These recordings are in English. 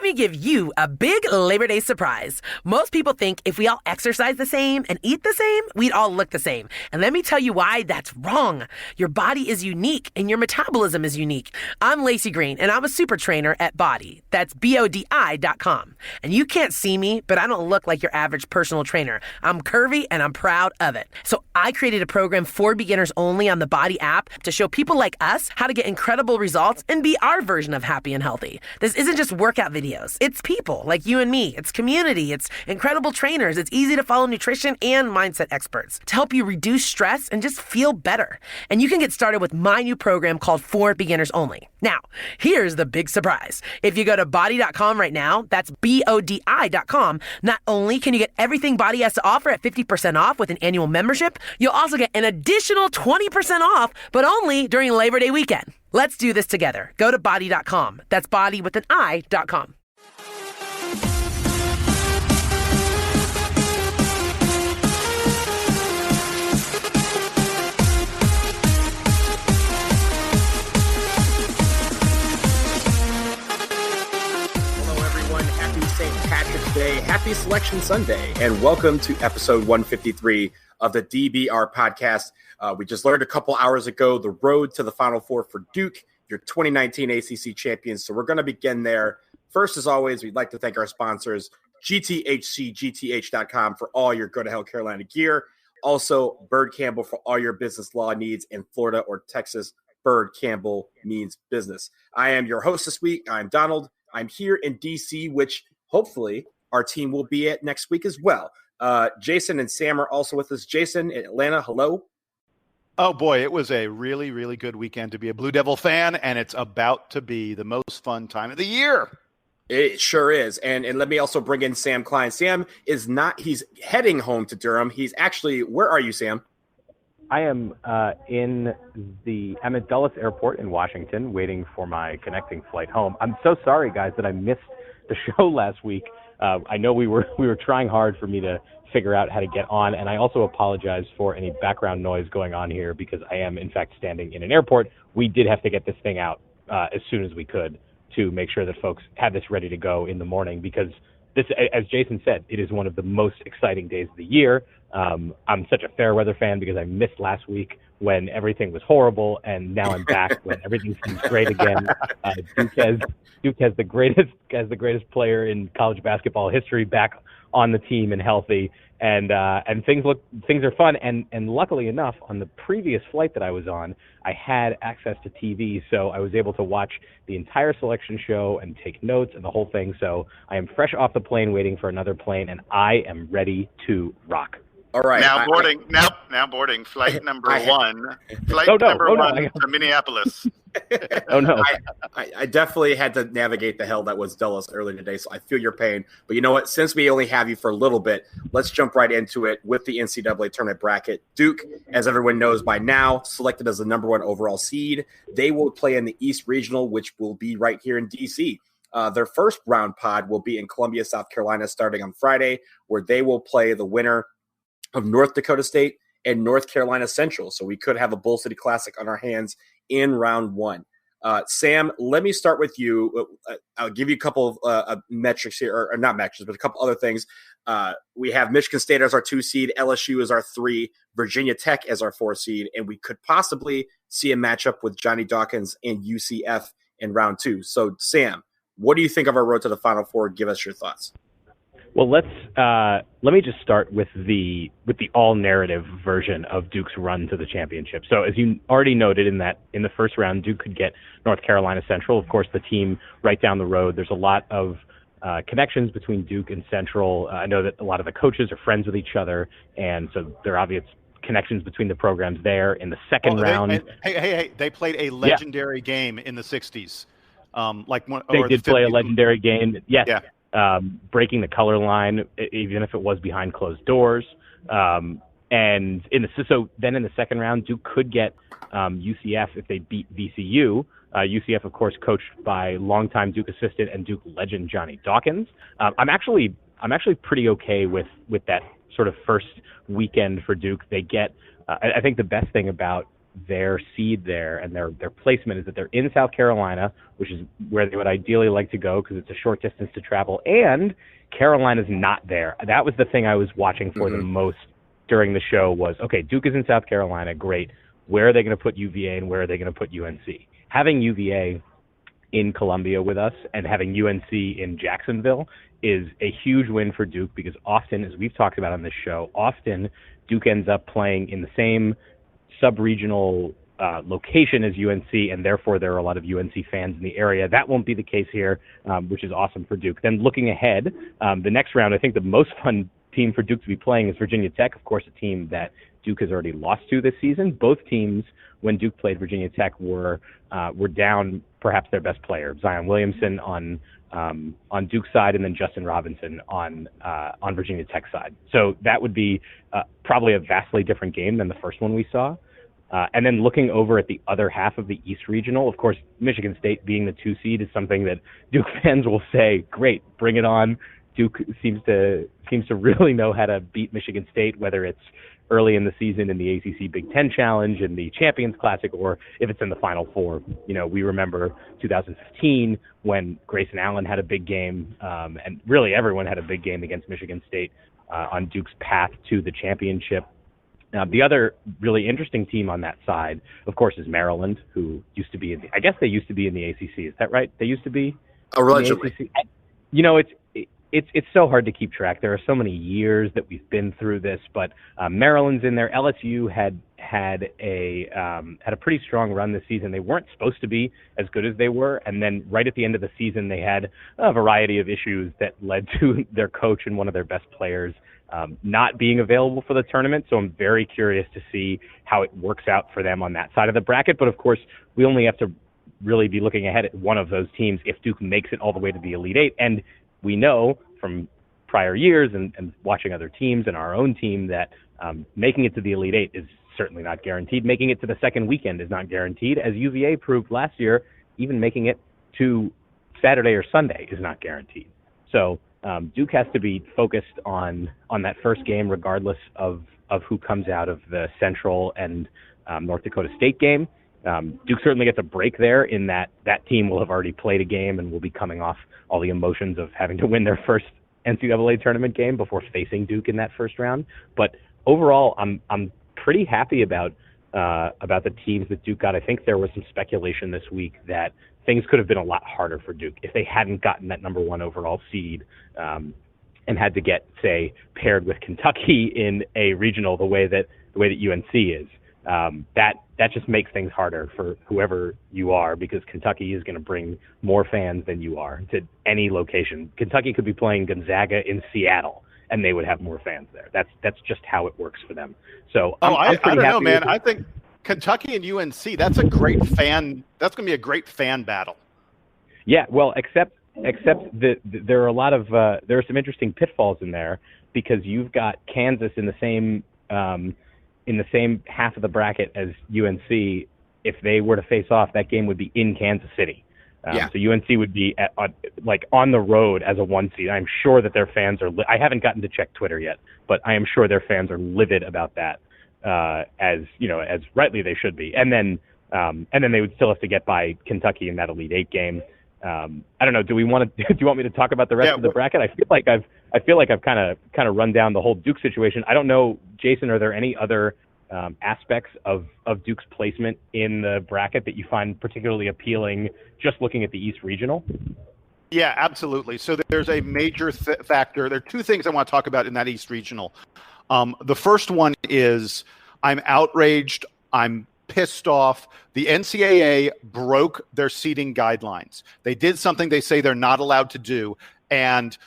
Let me give you a big Labor Day surprise. Most people think if we all exercise the same and eat the same, we'd all look the same. And let me tell you why that's wrong. Your body is unique and your metabolism is unique. I'm Lacey Green and I'm a super trainer at Body. That's BODI.com. And you can't see me, but I don't look like your average personal trainer. I'm curvy and I'm proud of it. So I created a program for beginners only on the Body app to show people like us how to get incredible results and be our version of happy and healthy. This isn't just workout videos. It's people like you and me. It's community. It's incredible trainers. It's easy to follow nutrition and mindset experts to help you reduce stress and just feel better. And you can get started with my new program called For Beginners Only. Now, here's the big surprise. If you go to body.com right now, that's BODI.com, not only can you get everything Body has to offer at 50% off with an annual membership, you'll also get an additional 20% off, but only during Labor Day weekend. Let's do this together. Go to body.com. That's body with an I.com. Day. Happy Selection Sunday, and welcome to episode 153 of the DBR podcast. We just learned a couple hours ago the road to the Final Four for Duke, your 2019 ACC champions. So we're going to begin there. First, as always, we'd like to thank our sponsors, GTHCGTH.com, for all your Go to Hell Carolina gear. Also, Bird Campbell for all your business law needs in Florida or Texas. Bird Campbell means business. I am your host this week. I'm Donald. I'm here in DC, which hopefully our team will be at next week as well. Jason and Sam are also with us. Jason in Atlanta, hello. Oh, boy, it was a really, really good weekend to be a Blue Devil fan, and it's about to be the most fun time of the year. It sure is. And let me also bring in Sam Klein. Sam is not – he's heading home to Durham. He's actually – where are you, Sam? I am I'm at Dulles Airport in Washington waiting for my connecting flight home. I'm so sorry, guys, that I missed the show last week. I know we were trying hard for me to figure out how to get on, and I also apologize for any background noise going on here because I am, in fact, standing in an airport. We did have to get this thing out as soon as we could to make sure that folks had this ready to go in the morning because this, as Jason said, it is one of the most exciting days of the year. I'm such a fair weather fan because I missed last week when everything was horrible, and now I'm back when everything seems great again. Duke has the greatest player in college basketball history back on the team and healthy, and things are fun. And luckily enough, on the previous flight that I was on, I had access to TV, so I was able to watch the entire selection show and take notes and the whole thing. So I am fresh off the plane, waiting for another plane, and I am ready to rock. All right. Now boarding. Flight number one. Flight number one to Minneapolis. Oh, no. I definitely had to navigate the hell that was Dulles earlier today, so I feel your pain. But you know what? Since we only have you for a little bit, let's jump right into it with the NCAA tournament bracket. Duke, as everyone knows by now, selected as the number one overall seed. They will play in the East Regional, which will be right here in D.C. Their first round pod will be in Columbia, South Carolina, starting on Friday, where they will play the winner of North Dakota State and North Carolina Central. So we could have a Bull City Classic on our hands in round one. Sam, let me start with you. I'll give you a couple of metrics here, or not metrics, but a couple other things. We have Michigan State as our 2 seed, LSU as our 3, Virginia Tech as our 4 seed, and we could possibly see a matchup with Johnny Dawkins and UCF in round 2. So, Sam, what do you think of our road to the Final Four? Give us your thoughts. Well, let me just start with the all narrative version of Duke's run to the championship. So as you already noted in the first round, Duke could get North Carolina Central, of course, the team right down the road. There's a lot of connections between Duke and Central. I know that a lot of the coaches are friends with each other, and so there are obvious connections between the programs there. In the second round, they played a legendary game in the 60s. They did play a legendary game. Yes. Yeah. Breaking the color line, even if it was behind closed doors. And then in the second round, Duke could get UCF if they beat VCU. UCF, of course, coached by longtime Duke assistant and Duke legend Johnny Dawkins. I'm actually pretty okay with that sort of first weekend for Duke. They get, I think the best thing about their seed there and their placement is that they're in South Carolina, which is where they would ideally like to go because it's a short distance to travel, and Carolina's not there. That was the thing I was watching for the most during the show was, okay, Duke is in South Carolina, great. Where are they going to put UVA and where are they going to put UNC? Having UVA in Columbia with us and having UNC in Jacksonville is a huge win for Duke because often, as we've talked about on this show, often Duke ends up playing in the same sub-regional location as UNC, and therefore there are a lot of UNC fans in the area. That won't be the case here, which is awesome for Duke. Then looking ahead, the next round, I think the most fun team for Duke to be playing is Virginia Tech, of course, a team that Duke has already lost to this season. Both teams, when Duke played Virginia Tech, were down perhaps their best player, Zion Williamson on Duke's side, and then Justin Robinson on Virginia Tech's side. So that would be probably a vastly different game than the first one we saw. And then looking over at the other half of the East Regional, of course, Michigan State being the 2 seed is something that Duke fans will say, great, bring it on. Duke seems to really know how to beat Michigan State, whether it's early in the season in the ACC Big Ten Challenge, in the Champions Classic, or if it's in the Final Four. You know, we remember 2015 when Grayson Allen had a big game, and really everyone had a big game against Michigan State on Duke's path to the championship. The other really interesting team on that side, of course, is Maryland, who used to be I guess they used to be in the ACC. Is that right? They used to be allegedly. In the ACC. You know, it's so hard to keep track. There are so many years that we've been through this, but Maryland's in there. LSU had a pretty strong run this season. They weren't supposed to be as good as they were, and then right at the end of the season, they had a variety of issues that led to their coach and one of their best players not being available for the tournament. So I'm very curious to see how it works out for them on that side of the bracket. But of course, we only have to really be looking ahead at one of those teams if Duke makes it all the way to the Elite Eight. And we know from prior years and watching other teams and our own team that making it to the Elite Eight is certainly not guaranteed. Making it to the second weekend is not guaranteed. As UVA proved last year, even making it to Saturday or Sunday is not guaranteed. So Duke has to be focused on that first game regardless of who comes out of the Central and North Dakota State game. Duke certainly gets a break there in that team will have already played a game and will be coming off all the emotions of having to win their first NCAA tournament game before facing Duke in that first round. But overall, I'm pretty happy about the teams that Duke got. I think there was some speculation this week that things could have been a lot harder for Duke if they hadn't gotten that number 1 overall seed and had to get, say, paired with Kentucky in a regional the way that UNC is. That just makes things harder for whoever you are because Kentucky is going to bring more fans than you are to any location. Kentucky could be playing Gonzaga in Seattle and they would have more fans there. That's just how it works for them. So I don't know, man. I think Kentucky and UNC, that's going to be a great fan battle. Yeah, well, except that there are a lot of there are some interesting pitfalls in there because you've got Kansas in the same half of the bracket as UNC. If they were to face off, that game would be in Kansas City. So UNC would be on the road as a 1 seed. I'm sure that their fans are. I haven't gotten to check Twitter yet, but I am sure their fans are livid about that. As rightly they should be. And then they would still have to get by Kentucky in that Elite Eight game. I don't know. Do you want me to talk about the rest of the bracket? I feel like I've kind of run down the whole Duke situation. I don't know, Jason, are there any other aspects of Duke's placement in the bracket that you find particularly appealing just looking at the East Regional? Yeah, absolutely. So there's a major factor. There are 2 things I want to talk about in that East Regional. The first one is I'm outraged. I'm pissed off. The NCAA broke their seating guidelines. They did something they say they're not allowed to do. And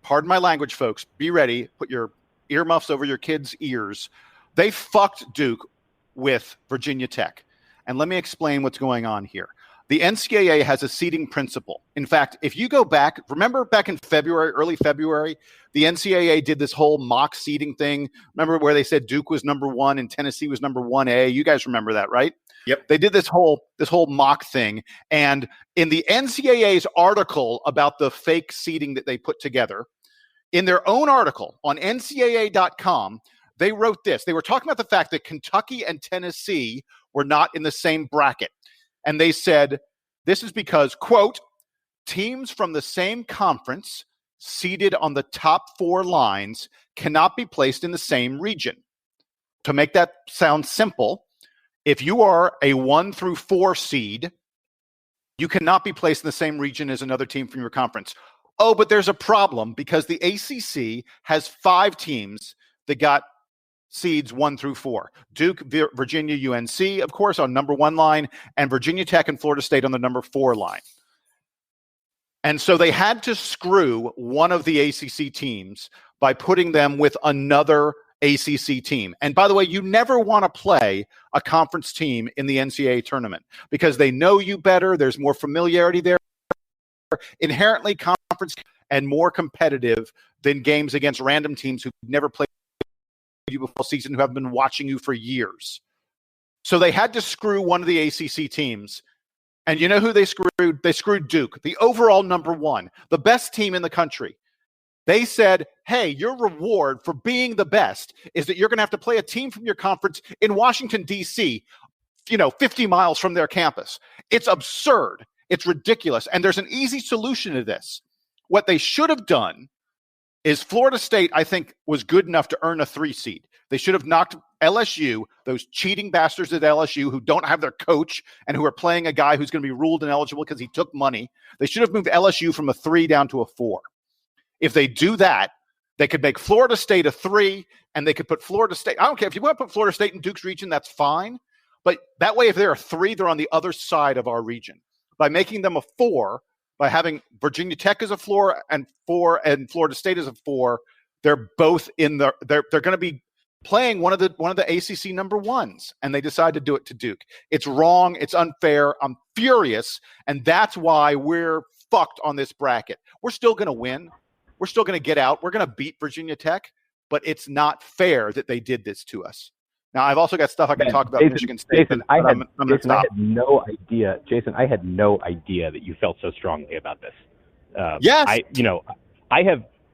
pardon my language, folks, be ready. Put your earmuffs over your kids' ears. They fucked Duke with Virginia Tech. And let me explain what's going on here. The NCAA has a seeding principle. In fact, if you go back, remember back in February, early February, the NCAA did this whole mock seeding thing. Remember where they said Duke was number 1 and Tennessee was number 1A? You guys remember that, right? Yep. They did this whole mock thing. And in the NCAA's article about the fake seeding that they put together, in their own article on NCAA.com, they wrote this. They were talking about the fact that Kentucky and Tennessee were not in the same bracket. And they said, this is because, quote, teams from the same conference seated on the top 4 lines cannot be placed in the same region. To make that sound simple, if you are a 1 through 4 seed, you cannot be placed in the same region as another team from your conference. Oh, but there's a problem because the ACC has 5 teams that got seeds 1 through 4. Duke, Virginia, UNC, of course, on number 1 line, and Virginia Tech and Florida State on the number 4 line. And so they had to screw one of the ACC teams by putting them with another ACC team. And by the way, you never want to play a conference team in the NCAA tournament because they know you better. There's more familiarity there. Inherently conference and more competitive than games against random teams who've never played you before season, who have been watching you for years. So they had to screw one of the ACC teams. And you know who they screwed? They screwed Duke, the overall number 1, the best team in the country. They said, hey, your reward for being the best is that you're going to have to play a team from your conference in Washington, D.C., 50 miles from their campus. It's absurd. It's ridiculous. And there's an easy solution to this. What they should have done is Florida State, I think, was good enough to earn a 3 seed. They should have knocked LSU, those cheating bastards at LSU who don't have their coach and who are playing a guy who's going to be ruled ineligible because he took money. They should have moved LSU from a 3 down to a 4. If they do that, they could make Florida State a 3, and they could put Florida State. I don't care if you want to put Florida State in Duke's region, that's fine. But that way, if they're a 3, they're on the other side of our region. By making them a 4, by having Virginia Tech as a 4 and Florida State as a 4, they're both in the. They're going to be playing one of the ACC number 1s, and they decide to do it to Duke. It's wrong. It's unfair. I'm furious, and that's why we're fucked on this bracket. We're still going to win. We're still going to get out. We're going to beat Virginia Tech, but it's not fair that they did this to us. Now, I've also got stuff I can talk about Michigan State. Jason, I had no idea. Jason, I had no idea that you felt so strongly about this. Yes.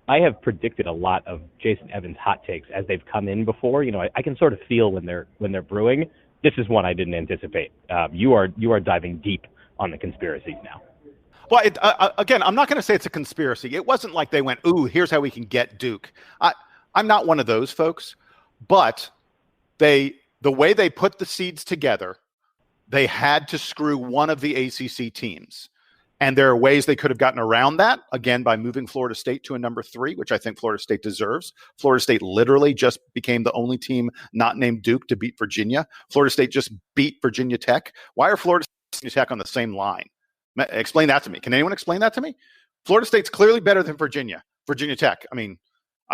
I have predicted a lot of Jason Evans' hot takes as they've come in before. I can sort of feel when they're brewing. This is one I didn't anticipate. You are diving deep on the conspiracies now. Well, again, I'm not going to say it's a conspiracy. It wasn't like they went, ooh, here's how we can get Duke. I'm not one of those folks, but the way they put the seeds together, they had to screw one of the ACC teams. And there are ways they could have gotten around that, again, by moving Florida State to a number 3, which I think Florida State deserves. Florida State literally just became the only team not named Duke to beat Virginia. Florida State just beat Virginia Tech. Why are Florida State and Tech on the same line? Explain that to me. Can anyone explain that to me? Florida State's clearly better than Virginia Tech. I mean,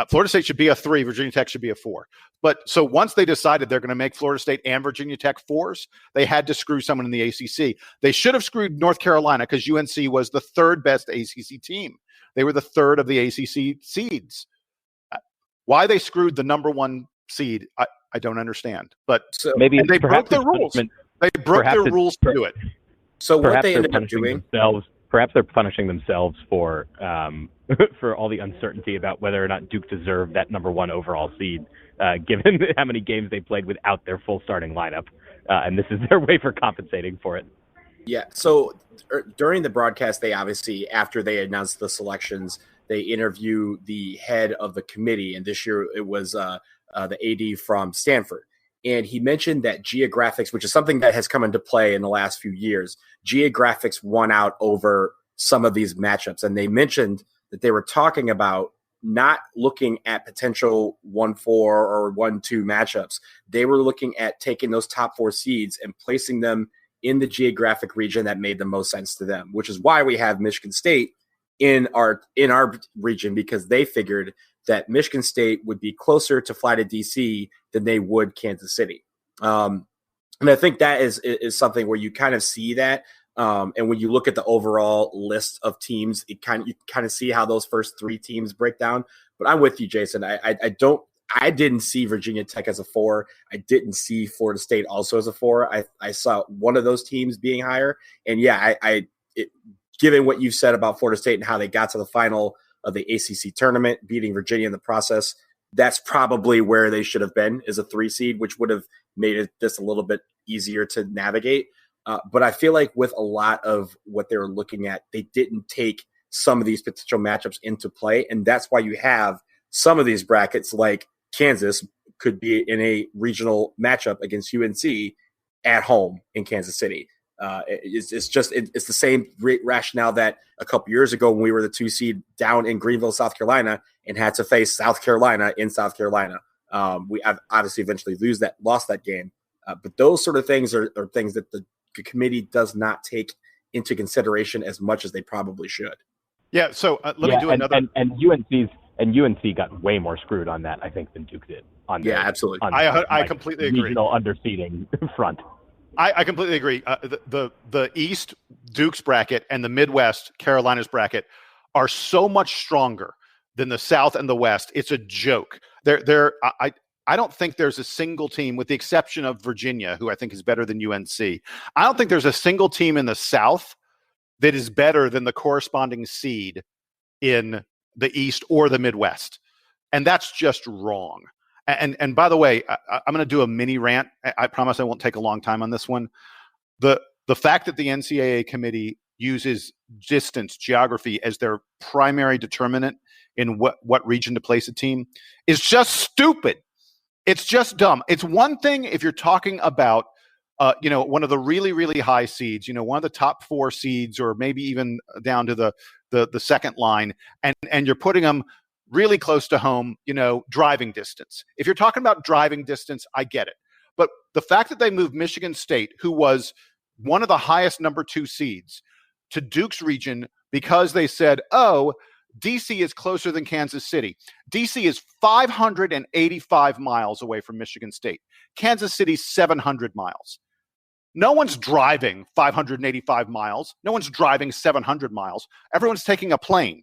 Florida State should be a 3. Virginia Tech should be a 4. But so once they decided they're going to make Florida State and Virginia Tech 4s, they had to screw someone in the ACC. They should have screwed North Carolina because UNC was the 3rd best ACC team. They were the 3rd of the ACC seeds. Why they screwed the number 1 seed, I don't understand. But so maybe they broke their rules. They broke their rules to do it. So what they ended up doing, perhaps they're punishing themselves for for all the uncertainty about whether or not Duke deserved that number 1 overall seed, given how many games they played without their full starting lineup, and this is their way for compensating for it. Yeah. So during the broadcast, they obviously, after they announced the selections, they interview the head of the committee, and this year it was the AD from Stanford. And he mentioned that geographics, which is something that has come into play in the last few years, geographics won out over some of these matchups. And they mentioned that they were talking about not looking at potential 1-4 or 1-2 matchups. They were looking at taking those top 4 seeds and placing them in the geographic region that made the most sense to them, which is why we have Michigan State in our region, because they figured that Michigan State would be closer to fly to DC than they would Kansas City. And I think that is something where you kind of see that. And when you look at the overall list of teams, you kind of see how those first 3 teams break down. But I'm with you, Jason. I didn't see Virginia Tech as a 4. I didn't see Florida State also as a 4. I saw one of those teams being higher. And yeah, given what you've said about Florida State and how they got to the final of the ACC tournament, beating Virginia in the process, that's probably where they should have been, as a 3 seed, which would have made this a little bit easier to navigate. But I feel like with a lot of what they were looking at, they didn't take some of these potential matchups into play. And that's why you have some of these brackets, like Kansas could be in a regional matchup against UNC at home in Kansas City. It's the same rationale that a couple years ago when we were the 2 seed down in Greenville, South Carolina, and had to face South Carolina in South Carolina. We obviously eventually lost that game. But those sort of things are things that the committee does not take into consideration as much as they probably should. Yeah. So let me do another. And UNC got way more screwed on that, I think, than Duke did. Absolutely. I completely agree. Regional underseeding front. I completely agree. The East, Duke's bracket, and the Midwest, Carolina's bracket, are so much stronger than the South and the West. It's a joke. I don't think there's a single team, with the exception of Virginia, who I think is better than UNC. I don't think there's a single team in the South that is better than the corresponding seed in the East or the Midwest. And that's just wrong. And by the way, I'm going to do a mini rant. I promise I won't take a long time on this one. The fact that the NCAA committee uses distance, geography, as their primary determinant in what region to place a team is just stupid. It's just dumb. It's one thing if you're talking about, one of the really, really high seeds, one of the top 4 seeds, or maybe even down to the second line, and you're putting them really close to home, driving distance. If you're talking about driving distance, I get it. But the fact that they moved Michigan State, who was one of the highest number 2 seeds, to Duke's region because they said, oh, DC is closer than Kansas City. DC is 585 miles away from Michigan State. Kansas City's 700 miles. No one's driving 585 miles. No one's driving 700 miles. Everyone's taking a plane.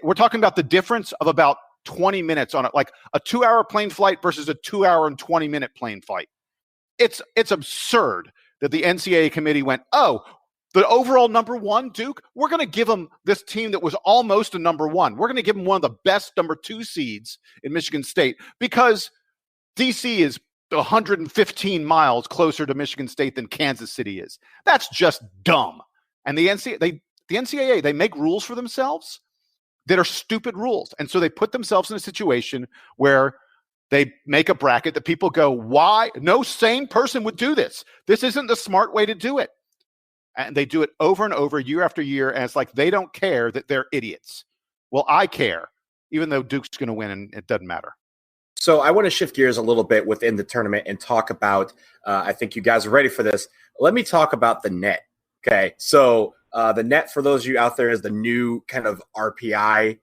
We're talking about the difference of about 20 minutes on it, like a 2-hour plane flight versus a 2-hour and 20-minute plane flight. It's absurd that the NCAA committee went, oh, the overall number 1, Duke, we're going to give them this team that was almost a number 1. We're going to give them one of the best number 2 seeds in Michigan State because DC is 115 miles closer to Michigan State than Kansas City is. That's just dumb. And the NCAA, they make rules for themselves that are stupid rules. And so they put themselves in a situation where they make a bracket that people go, why? No sane person would do this. This isn't the smart way to do it. And they do it over and over, year after year, and it's like they don't care that they're idiots. Well, I care, even though Duke's going to win, and it doesn't matter. So I want to shift gears a little bit within the tournament and talk about, I think you guys are ready for this. Let me talk about the net. Okay, so the net, for those of you out there, is the new kind of RPI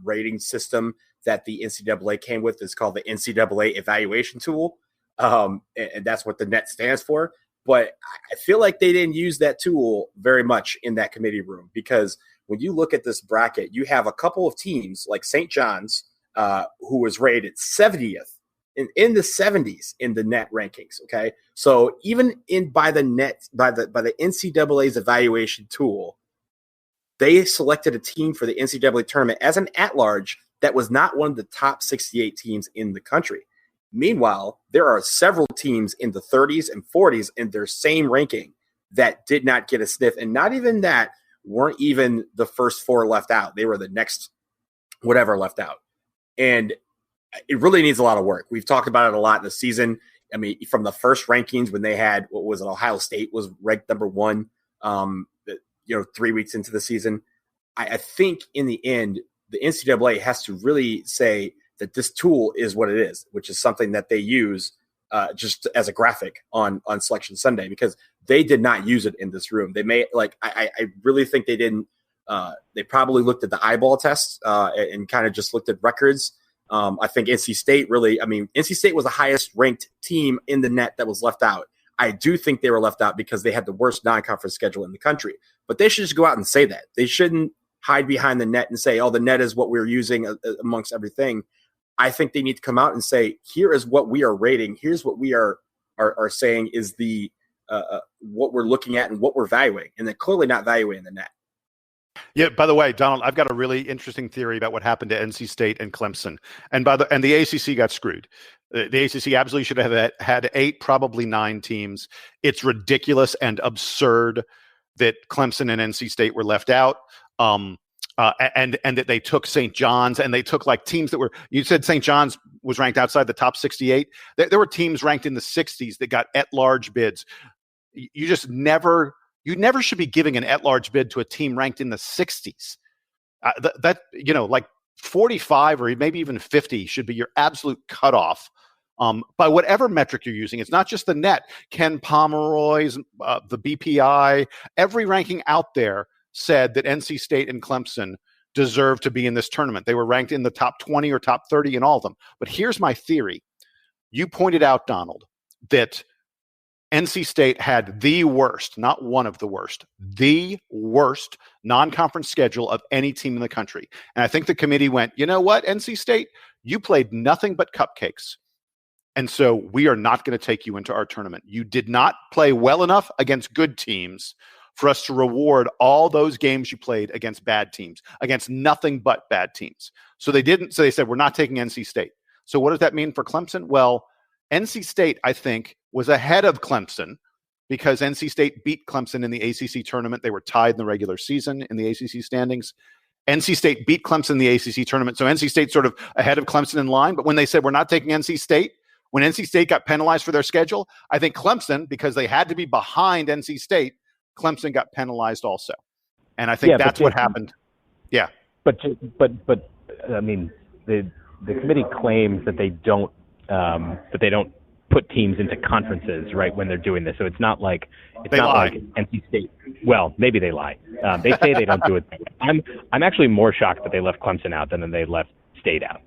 rating system that the NCAA came with. It's called the NCAA evaluation tool, and that's what the net stands for. But I feel like they didn't use that tool very much in that committee room, because when you look at this bracket, you have a couple of teams like St. John's, who was rated 70th in the 70s in the net rankings. Okay, so even by the NCAA's evaluation tool, they selected a team for the NCAA tournament as an at-large that was not one of the top 68 teams in the country. Meanwhile, there are several teams in the 30s and 40s in their same ranking that did not get a sniff, and not even that, weren't even the first 4 left out. They were the next whatever left out. And it really needs a lot of work. We've talked about it a lot in the season. I mean, from the first rankings when they had, Ohio State was ranked number 1, 3 weeks into the season. I think in the end, the NCAA has to really say that this tool is what it is, which is something that they use just as a graphic on Selection Sunday, because they did not use it in this room. They may I really think they didn't. They probably looked at the eyeball test and kind of just looked at records. I think NC State NC State was the highest ranked team in the net that was left out. I do think they were left out because they had the worst non-conference schedule in the country, but they should just go out and say that. They shouldn't hide behind the net and say, oh, the net is what we're using amongst everything. I think they need to come out and say, here is what we are rating. Here's what we are saying is the what we're looking at and what we're valuing, and they're clearly not valuing the net. Yeah. By the way, Donald, I've got a really interesting theory about what happened to NC State and Clemson, and the ACC got screwed. The ACC absolutely should have had 8, probably 9 teams. It's ridiculous and absurd that Clemson and NC State were left out. And that they took St. John's, and they took like teams that were, you said St. John's was ranked outside the top 68. There were teams ranked in the 60s that got at-large bids. You never should be giving an at-large bid to a team ranked in the 60s. Like 45 or maybe even 50 should be your absolute cutoff. By whatever metric you're using. It's not just the net. Ken Pomeroy's, the BPI, every ranking out there said that NC State and Clemson deserve to be in this tournament. They were ranked in the top 20 or top 30 in all of them. But here's my theory. You pointed out, Donald, that NC State had the worst, not one of the worst, the worst non-conference schedule of any team in the country. And I think the committee went, you know what, NC State, you played nothing but cupcakes. And so we are not going to take you into our tournament. You did not play well enough against good teams for us to reward all those games you played against bad teams, against nothing but bad teams. So they didn't. So they said, we're not taking NC State. So what does that mean for Clemson? Well, NC State, I think, was ahead of Clemson because NC State beat Clemson in the ACC tournament. They were tied in the regular season in the ACC standings. NC State beat Clemson in the ACC tournament. So NC State sort of ahead of Clemson in line. But when they said, we're not taking NC State, when NC State got penalized for their schedule, I think Clemson, because they had to be behind NC State, Clemson got penalized also. And I think that's what happened. Yeah. But I mean, the committee claims that they don't put teams into conferences, right, when they're doing this. So it's not like like NC State. Well, maybe they lie. They say they don't do it. I'm actually more shocked that they left Clemson out than they left State out.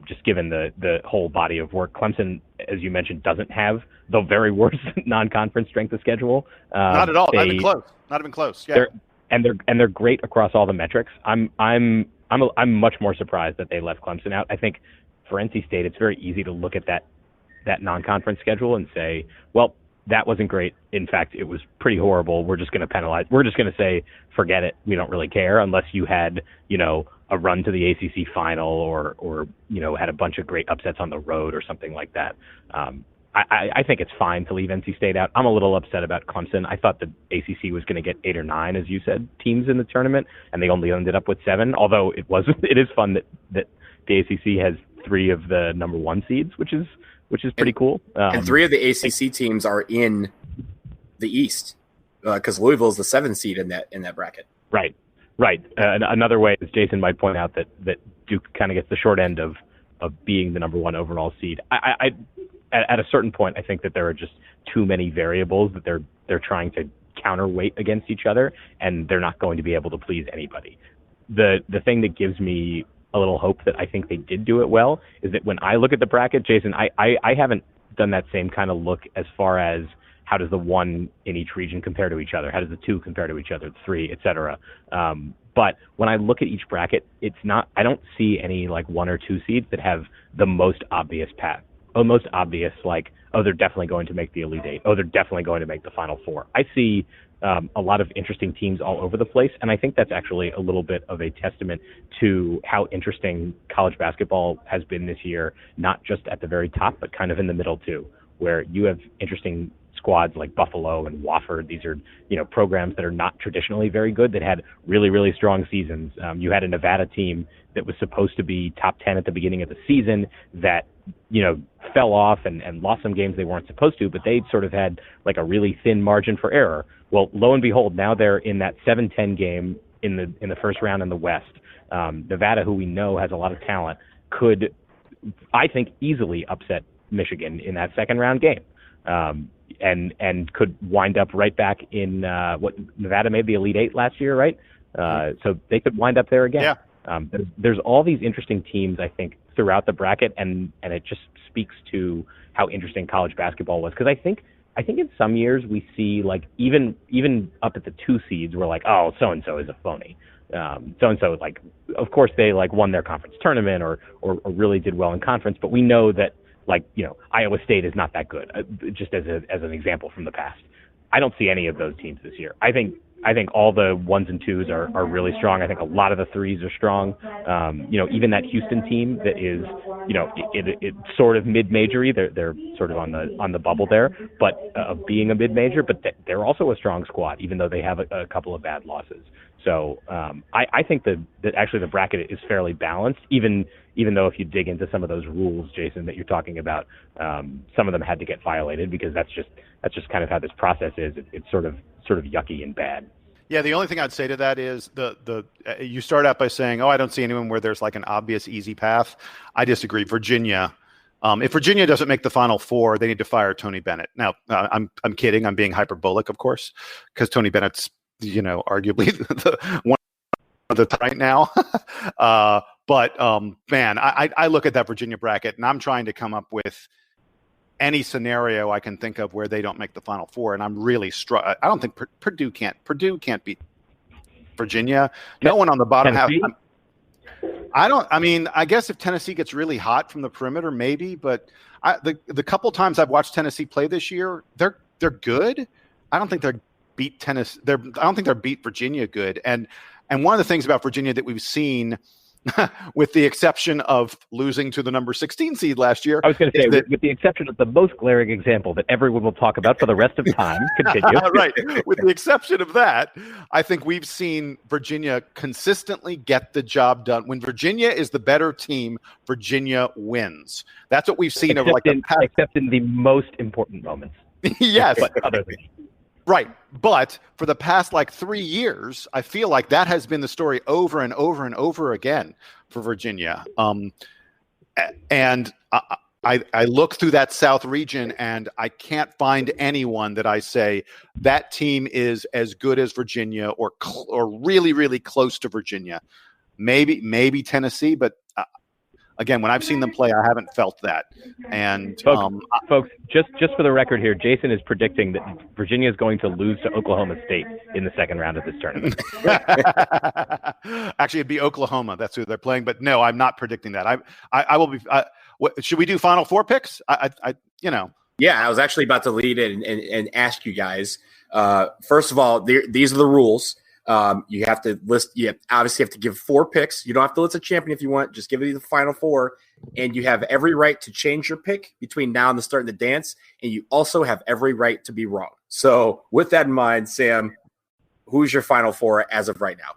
Just given the whole body of work. Clemson, as you mentioned, doesn't have the very worst non-conference strength of schedule. Not at all. Not even close. Yeah. They're great across all the metrics. I'm much more surprised that they left Clemson out. I think for NC State, it's very easy to look at that non-conference schedule and say, well, that wasn't great. In fact, it was pretty horrible. We're just going to penalize. We're just going to say, forget it. We don't really care unless you had, a run to the ACC final or had a bunch of great upsets on the road or something like that. I think it's fine to leave NC State out. I'm a little upset about Clemson. I thought the ACC was going to get 8 or 9, as you said, teams in the tournament, and they only ended up with 7. Although it is fun that the ACC has 3 of the number 1 seeds, which is pretty cool. And 3 of the ACC teams are in the East because Louisville is the 7th seed in that bracket. Right. Another way is Jason might point out that Duke kind of gets the short end of being the number 1 overall seed. I at a certain point, I think that there are just too many variables that they're trying to counterweight against each other, and they're not going to be able to please anybody. The thing that gives me a little hope that I think they did do it well is that when I look at the bracket, Jason, I haven't done that same kind of look as far as how does the 1 in each region compare to each other? How does the 2 compare to each other? The 3, et cetera. But when I look at each bracket, I don't see any like 1 or 2 seeds that have the most obvious path. Most obvious, like, they're definitely going to make the Elite 8. They're definitely going to make the Final 4. I see a lot of interesting teams all over the place, and I think that's actually a little bit of a testament to how interesting college basketball has been this year, not just at the very top, but kind of in the middle too, where you have interesting squads like Buffalo and Wofford. These are, programs that are not traditionally very good that had really, really strong seasons. You had a Nevada team that was supposed to be top 10 at the beginning of the season that, fell off and lost some games they weren't supposed to, but they sort of had like a really thin margin for error. Well, lo and behold, now they're in that 7-10 game in the first round in the West. Nevada, who we know has a lot of talent, could, I think, easily upset Michigan in that second round game. And could wind up right back in Nevada made the Elite 8 last year, right? So they could wind up there again. Yeah. There's all these interesting teams, I think, throughout the bracket, and it just speaks to how interesting college basketball was. Because I think in some years we see like even up at the 2 seeds, we're like, oh, so and so is a phony. So and so, like, of course they like won their conference tournament or really did well in conference, but we know that, like, Iowa State is not that good, just as an example from the past. I don't see any of those teams this year. I think I think all the ones and twos are really strong. I think a lot of the threes are strong. Even that Houston team that is, it's sort of mid-majory. They're sort of on the bubble there, but being a mid-major, but they're also a strong squad, even though they have a couple of bad losses. So I think that actually the bracket is fairly balanced, even though if you dig into some of those rules, Jason, that you're talking about, some of them had to get violated because that's just kind of how this process is. It's sort of yucky and bad. Yeah, the only thing I'd say to that is you start out by saying, "Oh, I don't see anyone where there's like an obvious easy path." I disagree. Virginia, if Virginia doesn't make the Final Four, they need to fire Tony Bennett. Now, I'm kidding. I'm being hyperbolic, of course, because Tony Bennett's arguably the one of the right now. But man, I look at that Virginia bracket and I'm trying to come up with any scenario I can think of where they don't make the Final Four, and I'm really I don't think Purdue can't beat Virginia. No one on the bottom half. I guess if Tennessee gets really hot from the perimeter, maybe. But the couple times I've watched Tennessee play this year, they're good. I don't think they're beat Tennessee. I don't think they're beat Virginia good. And one of the things about Virginia that we've seen, with the exception of losing to the number 16 seed last year. I was going to say, with the exception of the most glaring example that everyone will talk about for the rest of time. Continue. Right. With the exception of that, I think we've seen Virginia consistently get the job done. When Virginia is the better team, Virginia wins. That's what we've seen except in the most important moments. Yes. But other than right. But for the past 3 years, I feel like that has been the story over and over and over again for Virginia. And I look through that South region and I can't find anyone that I say that team is as good as Virginia or really, really close to Virginia. Maybe Tennessee, but again, when I've seen them play, I haven't felt that. And folks, just for the record here, Jason is predicting that Virginia is going to lose to Oklahoma State in the second round of this tournament. Actually, it'd be Oklahoma. That's who they're playing. But no, I'm not predicting that. I will be. Should we do Final Four picks? Yeah, I was actually about to lead in and ask you guys. First of all, these are the rules. You have to list. You obviously have to give 4 picks. You don't have to list a champion if you want. Just give it the Final Four, and you have every right to change your pick between now and the start of the dance. And you also have every right to be wrong. So, with that in mind, Sam, who's your Final Four as of right now?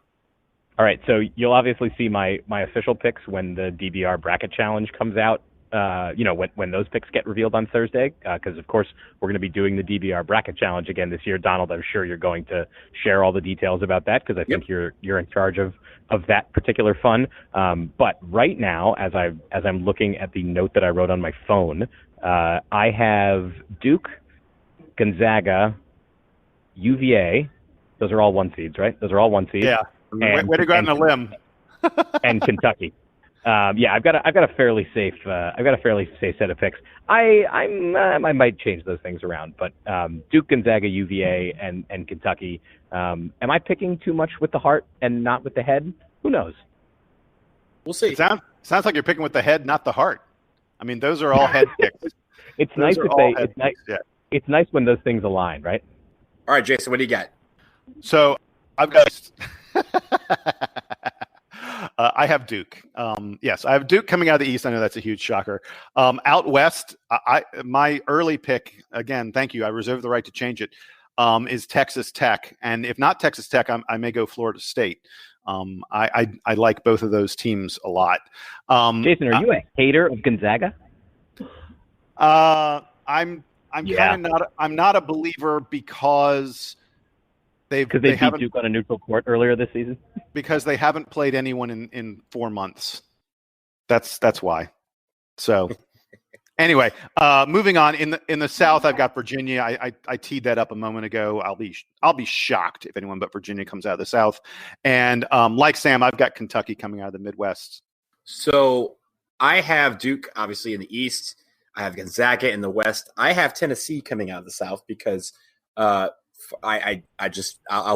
All right. So you'll obviously see my official picks when the DBR bracket challenge comes out. When those picks get revealed on Thursday, because of course we're going to be doing the DBR bracket challenge again this year. Donald, I'm sure you're going to share all the details about that because I think you're in charge of that particular fun. But right now, as I'm looking at the note that I wrote on my phone, I have Duke, Gonzaga, UVA. Those are all 1 seeds, right? Those are all 1 seeds. Yeah. Way to go out on a limb. And Kentucky. I've got a fairly safe set of picks. I might change those things around, but Duke, Gonzaga, UVA, and Kentucky. Am I picking too much with the heart and not with the head? Who knows? We'll see. It sounds like you're picking with the head, not the heart. I mean, those are all head picks. It's nice It's nice when those things align, right? All right, Jason, what do you got? So I've got. I have Duke. Yes, I have Duke coming out of the East. I know that's a huge shocker. Out West, my early pick, again, thank you. I reserve the right to change it, is Texas Tech. And if not Texas Tech, I may go Florida State. I like both of those teams a lot. Jason, are you a hater of Gonzaga? I'm kind of not. I'm not a believer because they beat Duke on a neutral court earlier this season. Because they haven't played anyone in 4 months. That's why. So anyway, moving on in the South, I've got Virginia. I teed that up a moment ago. I'll be shocked if anyone but Virginia comes out of the South. And like Sam, I've got Kentucky coming out of the Midwest. So I have Duke obviously in the East. I have Gonzaga in the West. I have Tennessee coming out of the South because I'll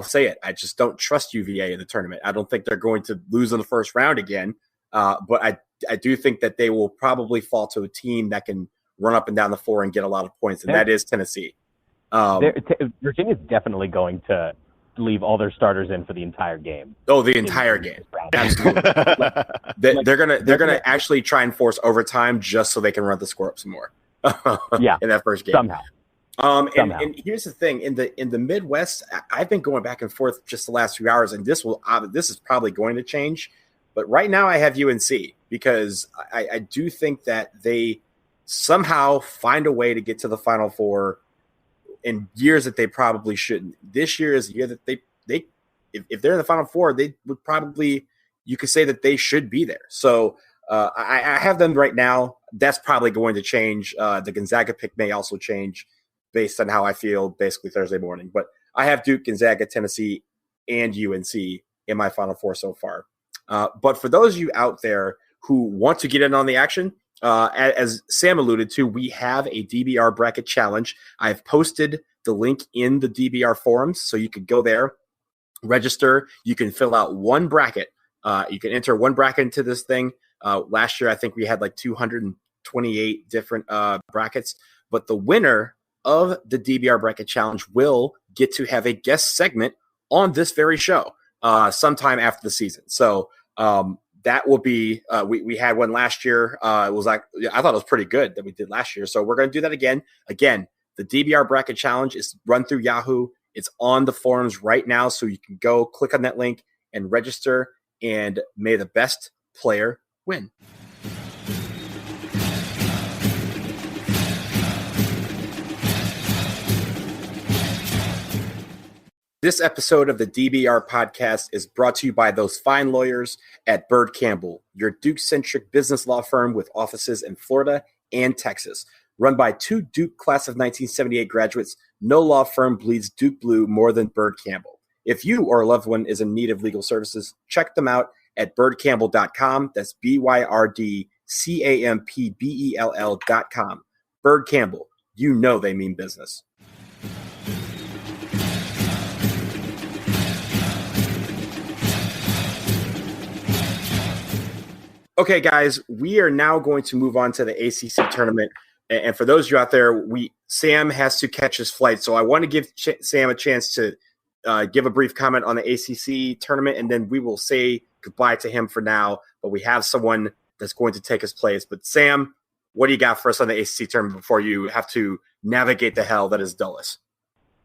say it. I just don't trust UVA in the tournament. I don't think they're going to lose in the first round again. But I do think that they will probably fall to a team that can run up and down the floor and get a lot of points, and that is Tennessee. Virginia's definitely going to leave all their starters in for the entire game. Oh, the entire game. Absolutely. They're gonna actually try and force overtime just so they can run the score up some more. Yeah, in that first game. Somehow. And here's the thing: in the Midwest, I've been going back and forth just the last few hours, and this is probably going to change. But right now, I have UNC because I do think that they somehow find a way to get to the Final Four in years that they probably shouldn't. This year is a year that they if they're in the Final Four, they would probably, you could say that they should be there. So I have them right now. That's probably going to change. The Gonzaga pick may also change based on how I feel basically Thursday morning. But I have Duke, Gonzaga, Tennessee, and UNC in my Final Four so far. But for those of you out there who want to get in on the action, as Sam alluded to, we have a DBR bracket challenge. I've posted the link in the DBR forums, so you could go there, register. You can fill out one bracket. You can enter one bracket into this thing. Last year, I think we had like 228 different brackets. But the winner of the DBR bracket challenge will get to have a guest segment on this very show sometime after the season. So that will be we had one last year. It was like, I thought it was pretty good that we did last year. So we're going to do that again. Again, the DBR bracket challenge is run through Yahoo. It's on the forums right now, so you can go click on that link and register, and may the best player win. This episode of the DBR podcast is brought to you by those fine lawyers at Bird Campbell, your Duke-centric business law firm with offices in Florida and Texas. Run by two Duke class of 1978 graduates, no law firm bleeds Duke blue more than Bird Campbell. If you or a loved one is in need of legal services, check them out at birdcampbell.com. That's BYRDCAMPBELL.com. Bird Campbell, you know they mean business. Okay, guys, we are now going to move on to the ACC tournament. And for those of you out there, Sam has to catch his flight. So I want to give Sam a chance to give a brief comment on the ACC tournament, and then we will say goodbye to him for now. But we have someone that's going to take his place. But Sam, what do you got for us on the ACC tournament before you have to navigate the hell that is Dulles?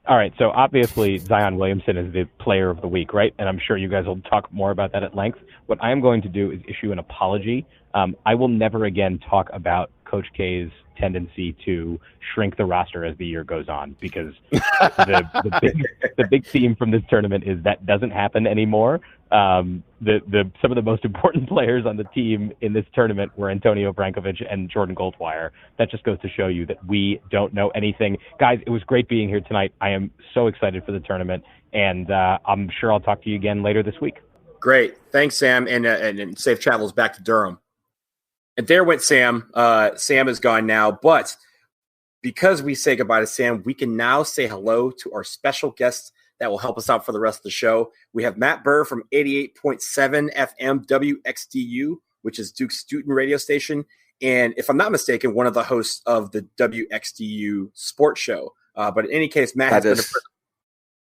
All right, so obviously Zion Williamson is the player of the week, right? And I'm sure you guys will talk more about that at length. What I am going to do is issue an apology. I will never again talk about Coach K's tendency to shrink the roster as the year goes on, because the big theme from this tournament is that doesn't happen anymore. Some of the most important players on the team in this tournament were Antonio Brankovic and Jordan Goldwire. That just goes to show you that we don't know anything. Guys, it was great being here tonight. I am so excited for the tournament, and I'm sure I'll talk to you again later this week. Great. Thanks, Sam, and safe travels back to Durham. And there went Sam. Sam is gone now, but because we say goodbye to Sam, we can now say hello to our special guests that will help us out for the rest of the show. We have Matt Burr from 88.7 FM WXDU, which is Duke's student radio station. And if I'm not mistaken, one of the hosts of the WXDU sports show. But in any case, Matt has been is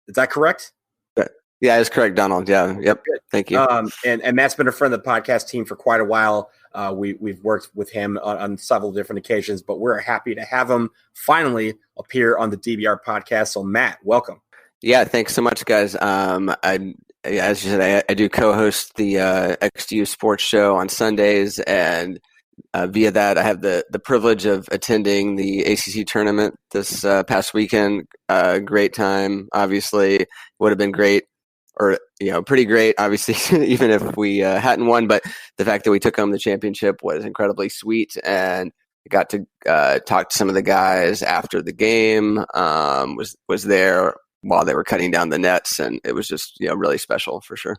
that correct? Yeah, that's correct, Donald. Yeah. Yep. Good. Thank you. And Matt's been a friend of the podcast team for quite a while. We've worked with him on several different occasions, but we're happy to have him finally appear on the DBR podcast. So Matt, welcome. Yeah, thanks so much, guys. As you said, I do co-host the XDU Sports Show on Sundays, and via that, I have the privilege of attending the ACC tournament this past weekend. Great time, obviously. Would have been great, or pretty great, obviously, even if we hadn't won. But the fact that we took home the championship was incredibly sweet, and I got to talk to some of the guys after the game. Was there while they were cutting down the nets, and it was just really special for sure.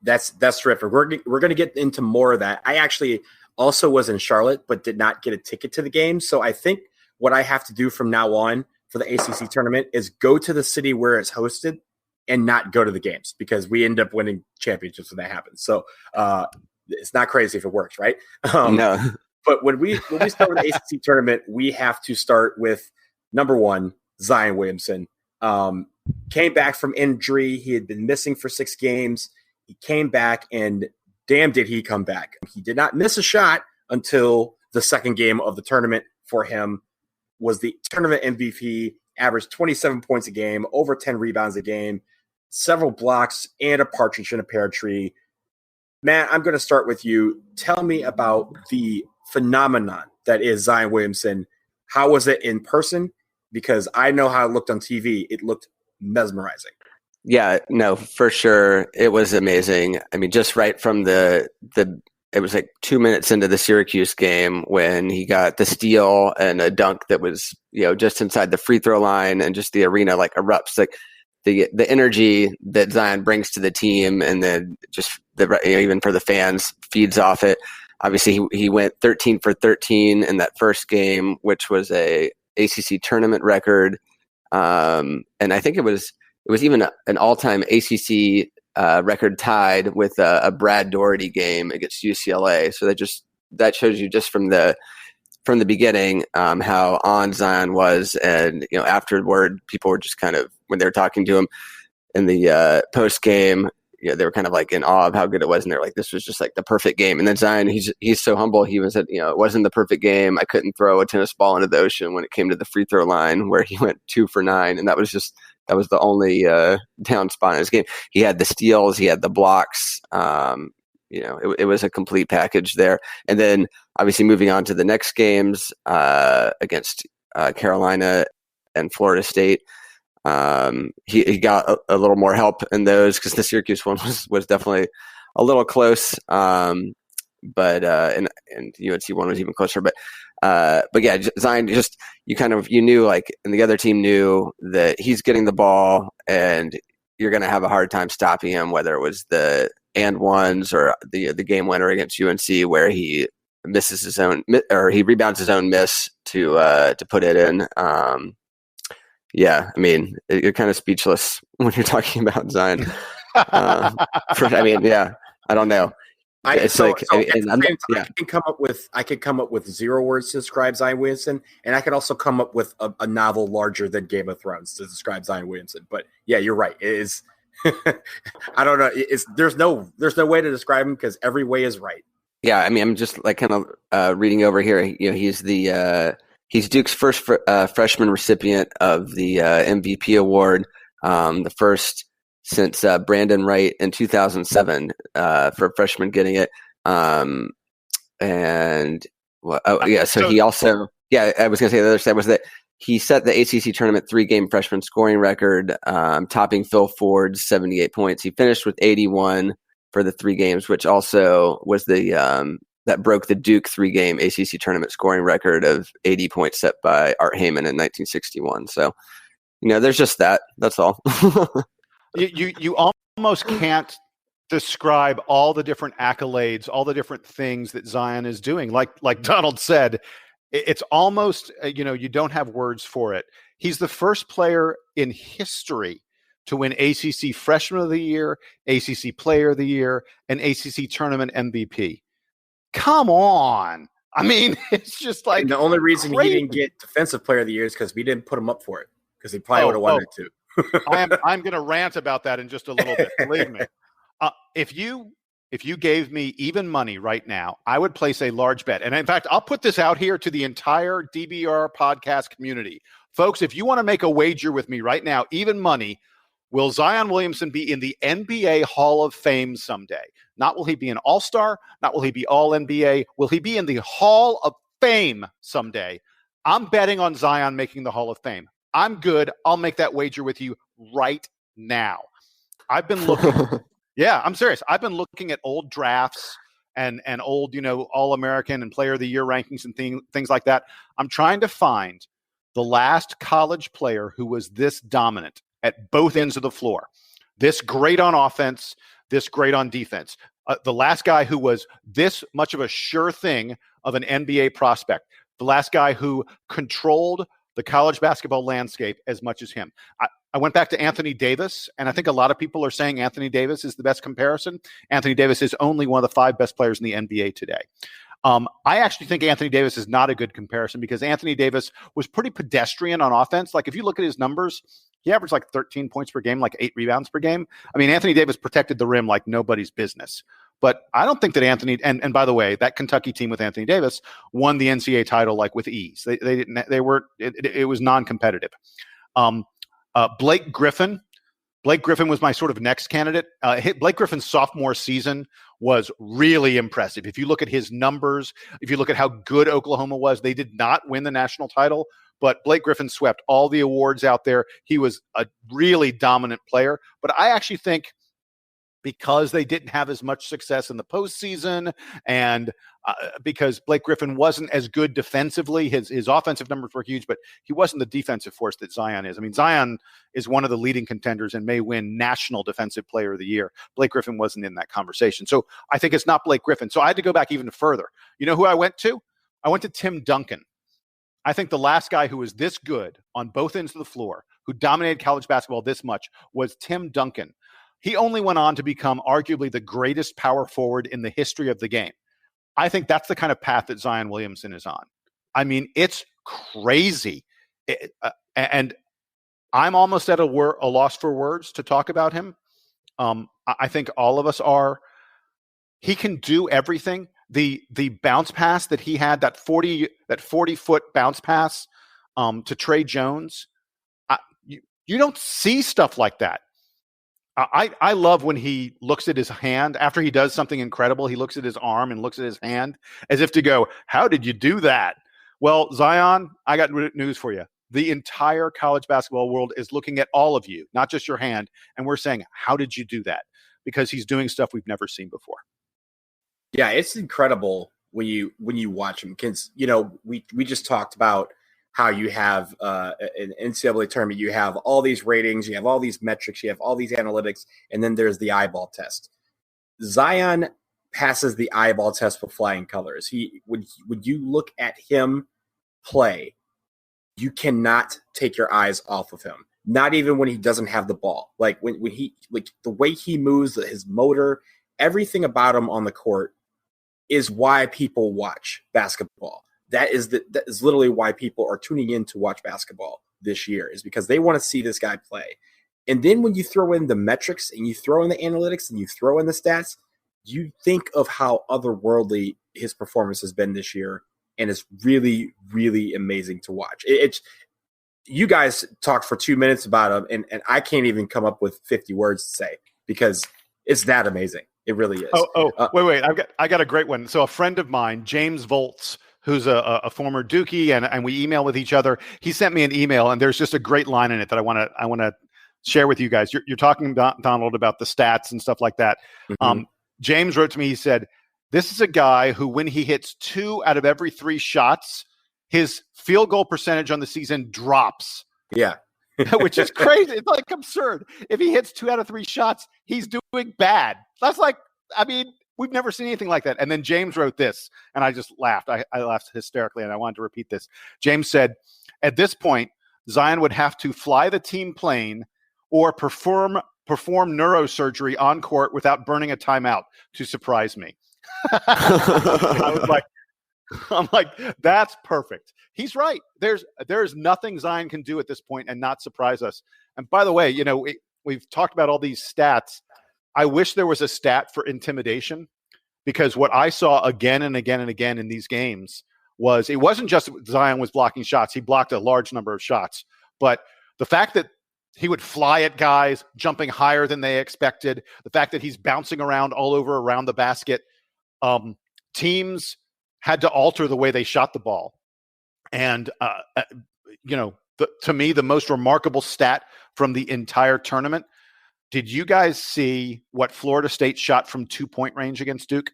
That's terrific. We're going to get into more of that. I actually also was in Charlotte, but did not get a ticket to the game. So I think what I have to do from now on for the ACC tournament is go to the city where it's hosted and not go to the games, because we end up winning championships when that happens. So it's not crazy if it works, right? No. But when we start with the ACC tournament, we have to start with number one, Zion Williamson. Came back from injury. He had been missing for 6 games. He came back, and damn, did he come back. He did not miss a shot until the second game of the tournament for him. Was the tournament MVP, averaged 27 points a game, over 10 rebounds a game, several blocks, and a partridge in a pear tree. Matt, I'm going to start with you. Tell me about the phenomenon that is Zion Williamson. How was it in person? Because I know how it looked on TV. It looked mesmerizing. Yeah, no, for sure. It was amazing. I mean, just right from it was like 2 minutes into the Syracuse game when he got the steal and a dunk that was, just inside the free throw line, and just the arena like erupts. Like the energy that Zion brings to the team, and then just even for the fans, feeds off it. Obviously, he went 13 for 13 in that first game, which was a ACC tournament record. And I think it was even an all-time ACC record tied with a Brad Doherty game against UCLA. So that shows you just from the beginning how on Zion was. And afterward, people were just kind of, when they were talking to him in the post game, they were kind of like in awe of how good it was, and they're like, this was just like the perfect game. And then Zion, he's so humble. He was it wasn't the perfect game. I couldn't throw a tennis ball into the ocean when it came to the free throw line, where he went 2 for 9, and that was the only down spot in his game. He had the steals, he had the blocks. It was a complete package there. And then obviously moving on to the next games against Carolina and Florida State. He got a little more help in those, because the Syracuse one was definitely a little close. And UNC one was even closer. But yeah, Zion, you knew, like, and the other team knew that he's getting the ball and you're going to have a hard time stopping him, whether it was the and ones or the game winner against UNC, where he misses his own, or he rebounds his own miss to put it in. Yeah, I mean, you're kind of speechless when you're talking about Zion. I don't know. I can come up with 0 words to describe Zion Williamson, and I could also come up with a novel larger than Game of Thrones to describe Zion Williamson. But yeah, you're right. It is. I don't know. There's no way to describe him, because every way is right. Yeah, I mean, I'm just like kind of reading over here. He's Duke's first freshman recipient of the MVP award, the first since Brandon Wright in 2007 for a freshman getting it. So he also, I was going to say the other side was that he set the ACC tournament 3-game freshman scoring record, topping Phil Ford's 78 points. He finished with 81 for the 3 games, which also was that broke the Duke 3-game ACC tournament scoring record of 80 points set by Art Heyman in 1961. So, there's just that. That's all. You almost can't describe all the different accolades, all the different things that Zion is doing. Like Donald said, it's almost, you don't have words for it. He's the first player in history to win ACC Freshman of the Year, ACC Player of the Year, and ACC Tournament MVP. Come on. I mean, it's just like, and the only reason crazy. He didn't get Defensive Player of the Year is because we didn't put him up for it, because he probably would have wanted to. I'm going to rant about that in just a little bit. Believe me. If you gave me even money right now, I would place a large bet. And in fact, I'll put this out here to the entire DBR podcast community. Folks, if you want to make a wager with me right now, even money, will Zion Williamson be in the NBA Hall of Fame someday? Not will he be an all-star, not will he be all-NBA. Will he be in the Hall of Fame someday? I'm betting on Zion making the Hall of Fame. I'm good. I'll make that wager with you right now. I've been looking. Yeah, I'm serious. I've been looking at old drafts and old, All-American and Player of the Year rankings and things like that. I'm trying to find the last college player who was this dominant at both ends of the floor, this great on offense, this great on defense. The last guy who was this much of a sure thing of an NBA prospect, the last guy who controlled the college basketball landscape as much as him. I went back to Anthony Davis, and I think a lot of people are saying Anthony Davis is the best comparison. Anthony Davis is only one of the 5 best players in the NBA today. I actually think Anthony Davis is not a good comparison, because Anthony Davis was pretty pedestrian on offense. Like, if you look at his numbers, He averaged like 13 points per game, like 8 rebounds per game. I mean, Anthony Davis protected the rim like nobody's business. But I don't think that Anthony, and by the way, that Kentucky team with Anthony Davis won the NCAA title like with ease. They didn't, they were, it was non-competitive. Blake Griffin was my sort of next candidate. Blake Griffin's sophomore season was really impressive. If you look at his numbers, if you look at how good Oklahoma was, they did not win the national title, but Blake Griffin swept all the awards out there. He was a really dominant player. But I actually think because they didn't have as much success in the postseason and because Blake Griffin wasn't as good defensively, his offensive numbers were huge, but he wasn't the defensive force that Zion is. I mean, Zion is one of the leading contenders and may win National Defensive Player of the Year. Blake Griffin wasn't in that conversation. So I think it's not Blake Griffin. So I had to go back even further. You know who I went to? I went to Tim Duncan. I think the last guy who was this good on both ends of the floor, who dominated college basketball this much, was Tim Duncan. He only went on to become arguably the greatest power forward in the history of the game. I think that's the kind of path that Zion Williamson is on. I mean, it's crazy. And I'm almost at a loss for words to talk about him. I think all of us are. He can do everything. The bounce pass that he had, that 40-foot bounce pass to Trey Jones, you don't see stuff like that. I love when he looks at his hand after he does something incredible. He looks at his arm and looks at his hand as if to go, how did you do that? Well, Zion, I got news for you. The entire college basketball world is looking at all of you, not just your hand. And we're saying, how did you do that? Because he's doing stuff we've never seen before. Yeah, it's incredible when you watch him. Because, we just talked about how you have an NCAA tournament, you have all these ratings, you have all these metrics, you have all these analytics, and then there's the eyeball test. Zion passes the eyeball test with flying colors. When you look at him play, you cannot take your eyes off of him. Not even when he doesn't have the ball. Like when he, like the way he moves, his motor, everything about him on the court is why people watch basketball. That is literally why people are tuning in to watch basketball this year, is because they want to see this guy play. And then when you throw in the metrics and you throw in the analytics and you throw in the stats, you think of how otherworldly his performance has been this year. And it's really, really amazing to watch. You guys talked for 2 minutes about him, and I can't even come up with 50 words to say because it's that amazing. It really is. Wait. I got a great one. So a friend of mine, James Volz, who's a former Dookie, and we email with each other. He sent me an email, and there's just a great line in it that I want to share with you guys. You're talking, Donald, about the stats and stuff like that. Mm-hmm. James wrote to me. He said, "This is a guy who, when he hits 2 out of every 3 shots, his field goal percentage on the season drops." Yeah, which is crazy. It's like absurd. If he hits 2 out of 3 shots, he's doing bad. That's like, I mean, we've never seen anything like that. And then James wrote this, and I just laughed. I laughed hysterically, and I wanted to repeat this. James said, "At this point, Zion would have to fly the team plane or perform neurosurgery on court without burning a timeout to surprise me." I'm like, that's perfect. He's right. There's nothing Zion can do at this point and not surprise us. And by the way, we've talked about all these stats. I wish there was a stat for intimidation, because what I saw again and again and again in these games was, it wasn't just Zion was blocking shots. He blocked a large number of shots, but the fact that he would fly at guys jumping higher than they expected, the fact that he's bouncing around all over around the basket, teams had to alter the way they shot the ball. And, to me, the most remarkable stat from the entire tournament, did you guys see what Florida State shot from 2-point range against Duke?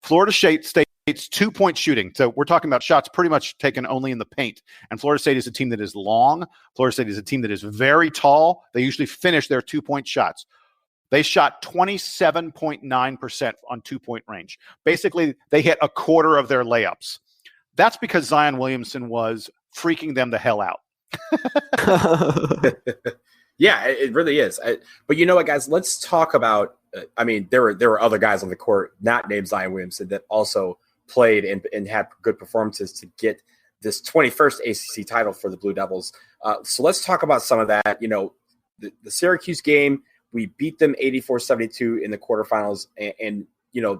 Florida State's 2-point shooting. So we're talking about shots pretty much taken only in the paint. And Florida State is a team that is long. Florida State is a team that is very tall. They usually finish their 2-point shots. They shot 27.9% on 2-point range. Basically, they hit a quarter of their layups. That's because Zion Williamson was freaking them the hell out. Yeah, it really is. But you know what, guys? Let's talk about. There were other guys on the court not named Zion Williamson that also played and had good performances to get this 21st ACC title for the Blue Devils. So let's talk about some of that. The Syracuse game, we beat them 84-72 in the quarterfinals. And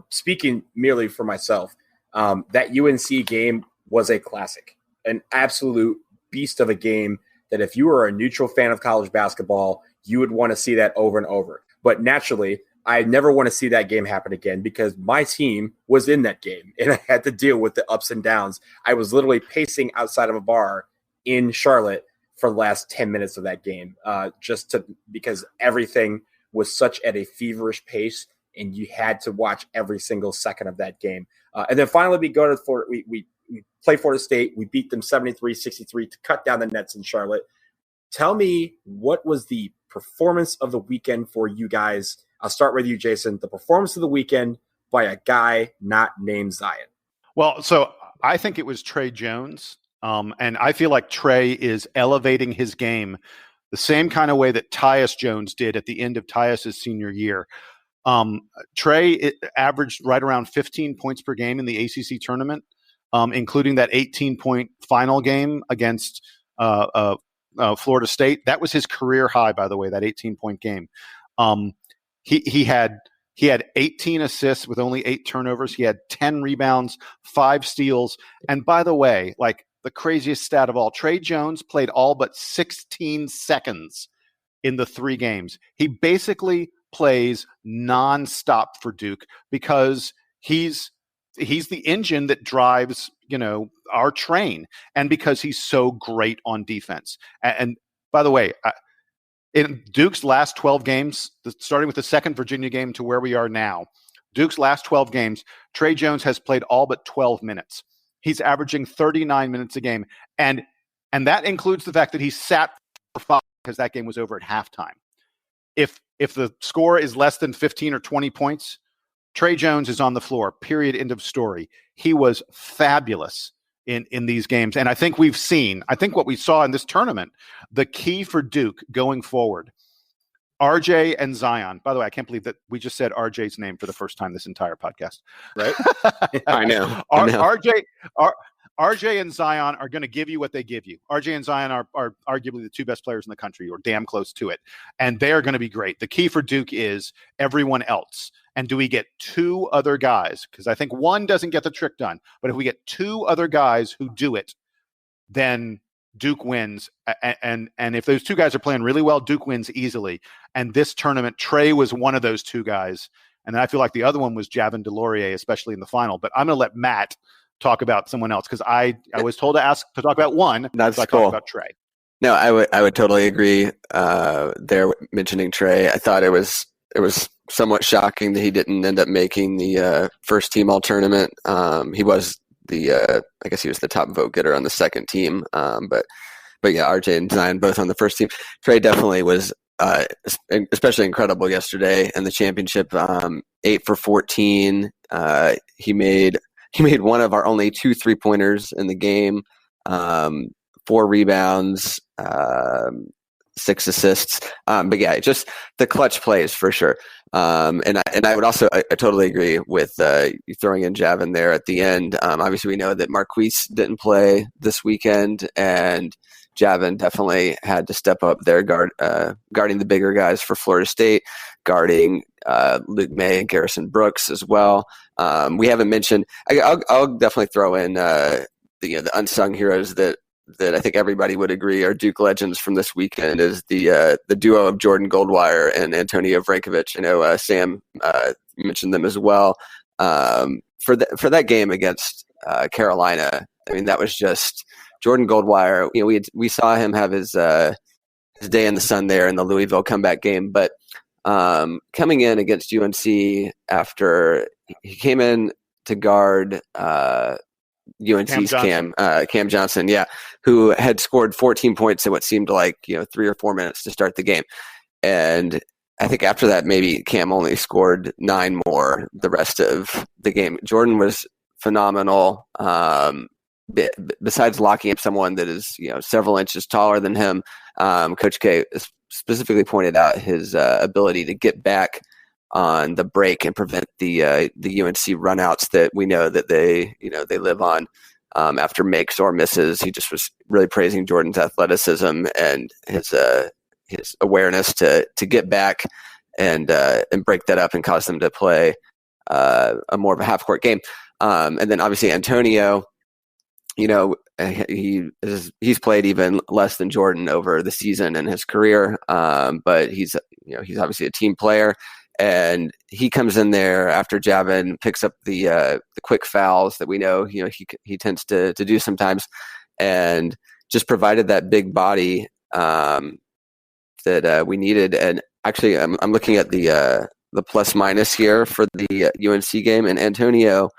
speaking merely for myself, that UNC game was a classic, an absolute beast of a game that if you were a neutral fan of college basketball, you would want to see that over and over. But naturally, I never want to see that game happen again because my team was in that game and I had to deal with the ups and downs. I was literally pacing outside of a bar in Charlotte for the last 10 minutes of that game, because everything was such at a feverish pace and you had to watch every single second of that game. And then finally we go to Florida. We play Florida State. We beat them 73-63 to cut down the nets in Charlotte. Tell me, what was the performance of the weekend for you guys? I'll start with you, Jason. The performance of the weekend by a guy not named Zion. Well, so I think it was Trey Jones. And I feel like Trey is elevating his game the same kind of way that Tyus Jones did at the end of Tyus' senior year. Trey averaged right around 15 points per game in the ACC tournament, including that 18-point final game against Florida State. That was his career high, by the way, that 18-point game. He had 18 assists with only 8 turnovers. He had 10 rebounds, 5 steals. And by the way, like the craziest stat of all, Trey Jones played all but 16 seconds in the 3 games. He basically plays nonstop for Duke because he's the engine that drives, our train, and because he's so great on defense. And by the way, in Duke's last 12 games, starting with the second Virginia game to where we are now, Duke's last 12 games, Trey Jones has played all but 12 minutes. He's averaging 39 minutes a game. And that includes the fact that he sat for 5 because that game was over at halftime. If the score is less than 15 or 20 points, Trey Jones is on the floor, period, end of story. He was fabulous in these games. And I think what we saw in this tournament, the key for Duke going forward, RJ and Zion. By the way, I can't believe that we just said RJ's name for the first time this entire podcast. Right? I know. RJ and Zion are going to give you what they give you. RJ and Zion are arguably the 2 best players in the country, or damn close to it. And they are going to be great. The key for Duke is everyone else. And do we get 2 other guys? Because I think one doesn't get the trick done. But if we get 2 other guys who do it, then Duke wins. And if those 2 guys are playing really well, Duke wins easily. And this tournament, Trey was one of those 2 guys. And then I feel like the other one was Javin DeLaurier, especially in the final. But I'm going to let Matt talk about someone else because I was told to talk about one. That's so I cool. talked about Trey. No, I would totally agree. There mentioning Trey, I thought it was somewhat shocking that he didn't end up making the first team all tournament. He was I guess he was the top vote getter on the second team. But yeah, RJ and Zion both on the first team. Trey definitely was especially incredible yesterday in the championship. 8 for 14. He made one of our only 2 3-pointers in the game. 4 rebounds, 6 assists. But yeah, just the clutch plays for sure. And I would also, I totally agree with you throwing in Javin there at the end. Obviously we know that Marquise didn't play this weekend, and Javin definitely had to step up there, guarding the bigger guys for Florida State, guarding Luke May and Garrison Brooks as well. We haven't mentioned. I'll definitely throw in the unsung heroes that I think everybody would agree are Duke legends from this weekend is the duo of Jordan Goldwire and Antonio Vrankovic. I know Sam mentioned them as well. For that game against Carolina, I mean, that was just Jordan Goldwire. We saw him have his day in the sun there in the Louisville comeback game, but coming in against UNC after he came in to guard UNC's Cam Johnson, who had scored 14 points in what seemed like 3 or 4 minutes to start the game, and I think after that maybe Cam only scored 9 more the rest of the game. Jordan was phenomenal. Besides locking up someone that is several inches taller than him, Coach K specifically pointed out his ability to get back on the break and prevent the UNC runouts that we know that they live on. after makes or misses. He just was really praising Jordan's athleticism and his awareness to get back and break that up and cause them to play a more of a half court game. And then obviously Antonio, he's played even less than Jordan over the season and his career, but he's obviously a team player, and he comes in there after Javin picks up the quick fouls that we know he tends to do sometimes, and just provided that big body that we needed. And actually, I'm looking at the plus minus here for the UNC game, and Antonio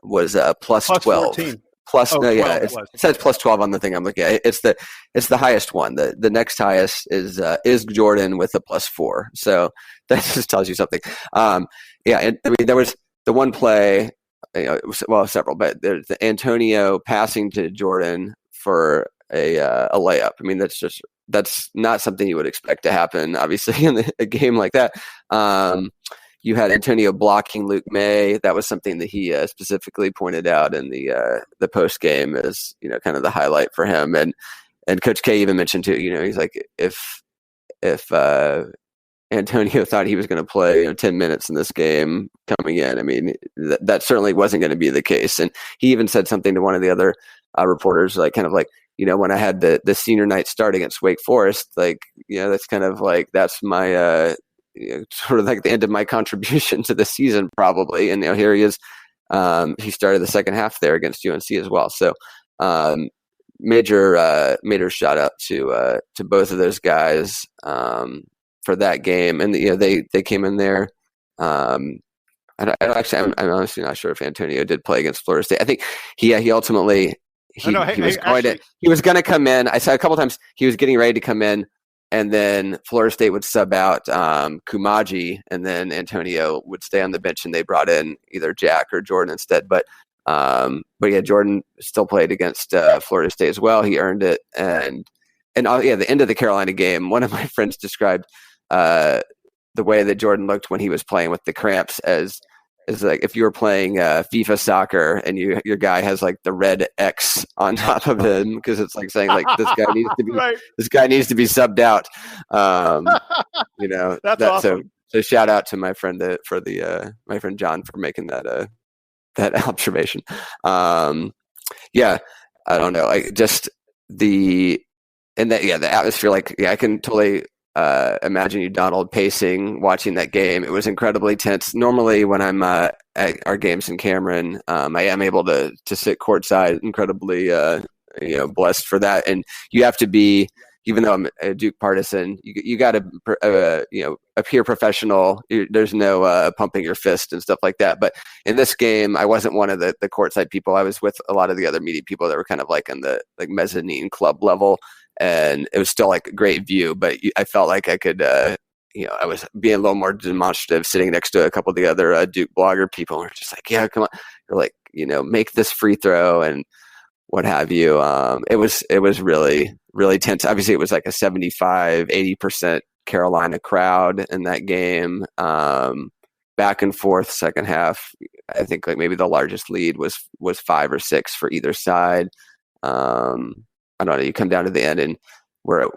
was plus 12. 14. It says plus 12 on the thing I'm looking at. It's the highest one. The next highest is Jordan with a plus 4. So that just tells you something. And I mean, there was the one play, several, but there's the Antonio passing to Jordan for a layup. I mean, that's not something you would expect to happen, obviously, in a game like that. You had Antonio blocking Luke May. That was something that he specifically pointed out in the post game as kind of the highlight for him. And Coach K even mentioned too. He's like, if Antonio thought he was going to play 10 minutes in this game coming in, I mean that certainly wasn't going to be the case. And he even said something to one of the other reporters, like kind of like, when I had the senior night start against Wake Forest, like that's kind of like that's my sort of like the end of my contribution to the season probably. And here he is. He started the second half there against UNC as well. So major shout out to both of those guys for that game. And they came in there. I'm honestly not sure if Antonio did play against Florida State. I think he ultimately he was going to come in. I saw a couple times he was getting ready to come in. And then Florida State would sub out Kumaji, and then Antonio would stay on the bench, and they brought in either Jack or Jordan instead. But yeah, Jordan still played against Florida State as well. He earned it, and the end of the Carolina game. One of my friends described the way that Jordan looked when he was playing with the cramps as like if you were playing FIFA soccer and your guy has like the red X on top of him because it's like saying like this guy needs to be right. This guy needs to be subbed out. That's awesome. So shout out to my friend my friend John for making that observation. I don't know. The atmosphere. Like I can totally. Imagine you, Donald, pacing, watching that game. It was incredibly tense. Normally, when I'm at our games in Cameron, I am able to sit courtside. Incredibly, blessed for that. And you have to be, even though I'm a Duke partisan, you got to, appear professional. There's no pumping your fist and stuff like that. But in this game, I wasn't one of the courtside people. I was with a lot of the other media people that were kind of like in the like mezzanine club level. And it was still like a great view, but I felt like I could, I was being a little more demonstrative sitting next to a couple of the other Duke blogger people. We're just like, yeah, come on. They're like, make this free throw and what have you. It was really, really tense. Obviously it was like a 75-80% Carolina crowd in that game. Back and forth second half. I think like maybe the largest lead was 5 or 6 for either side. I don't know. You come down to the end, and we're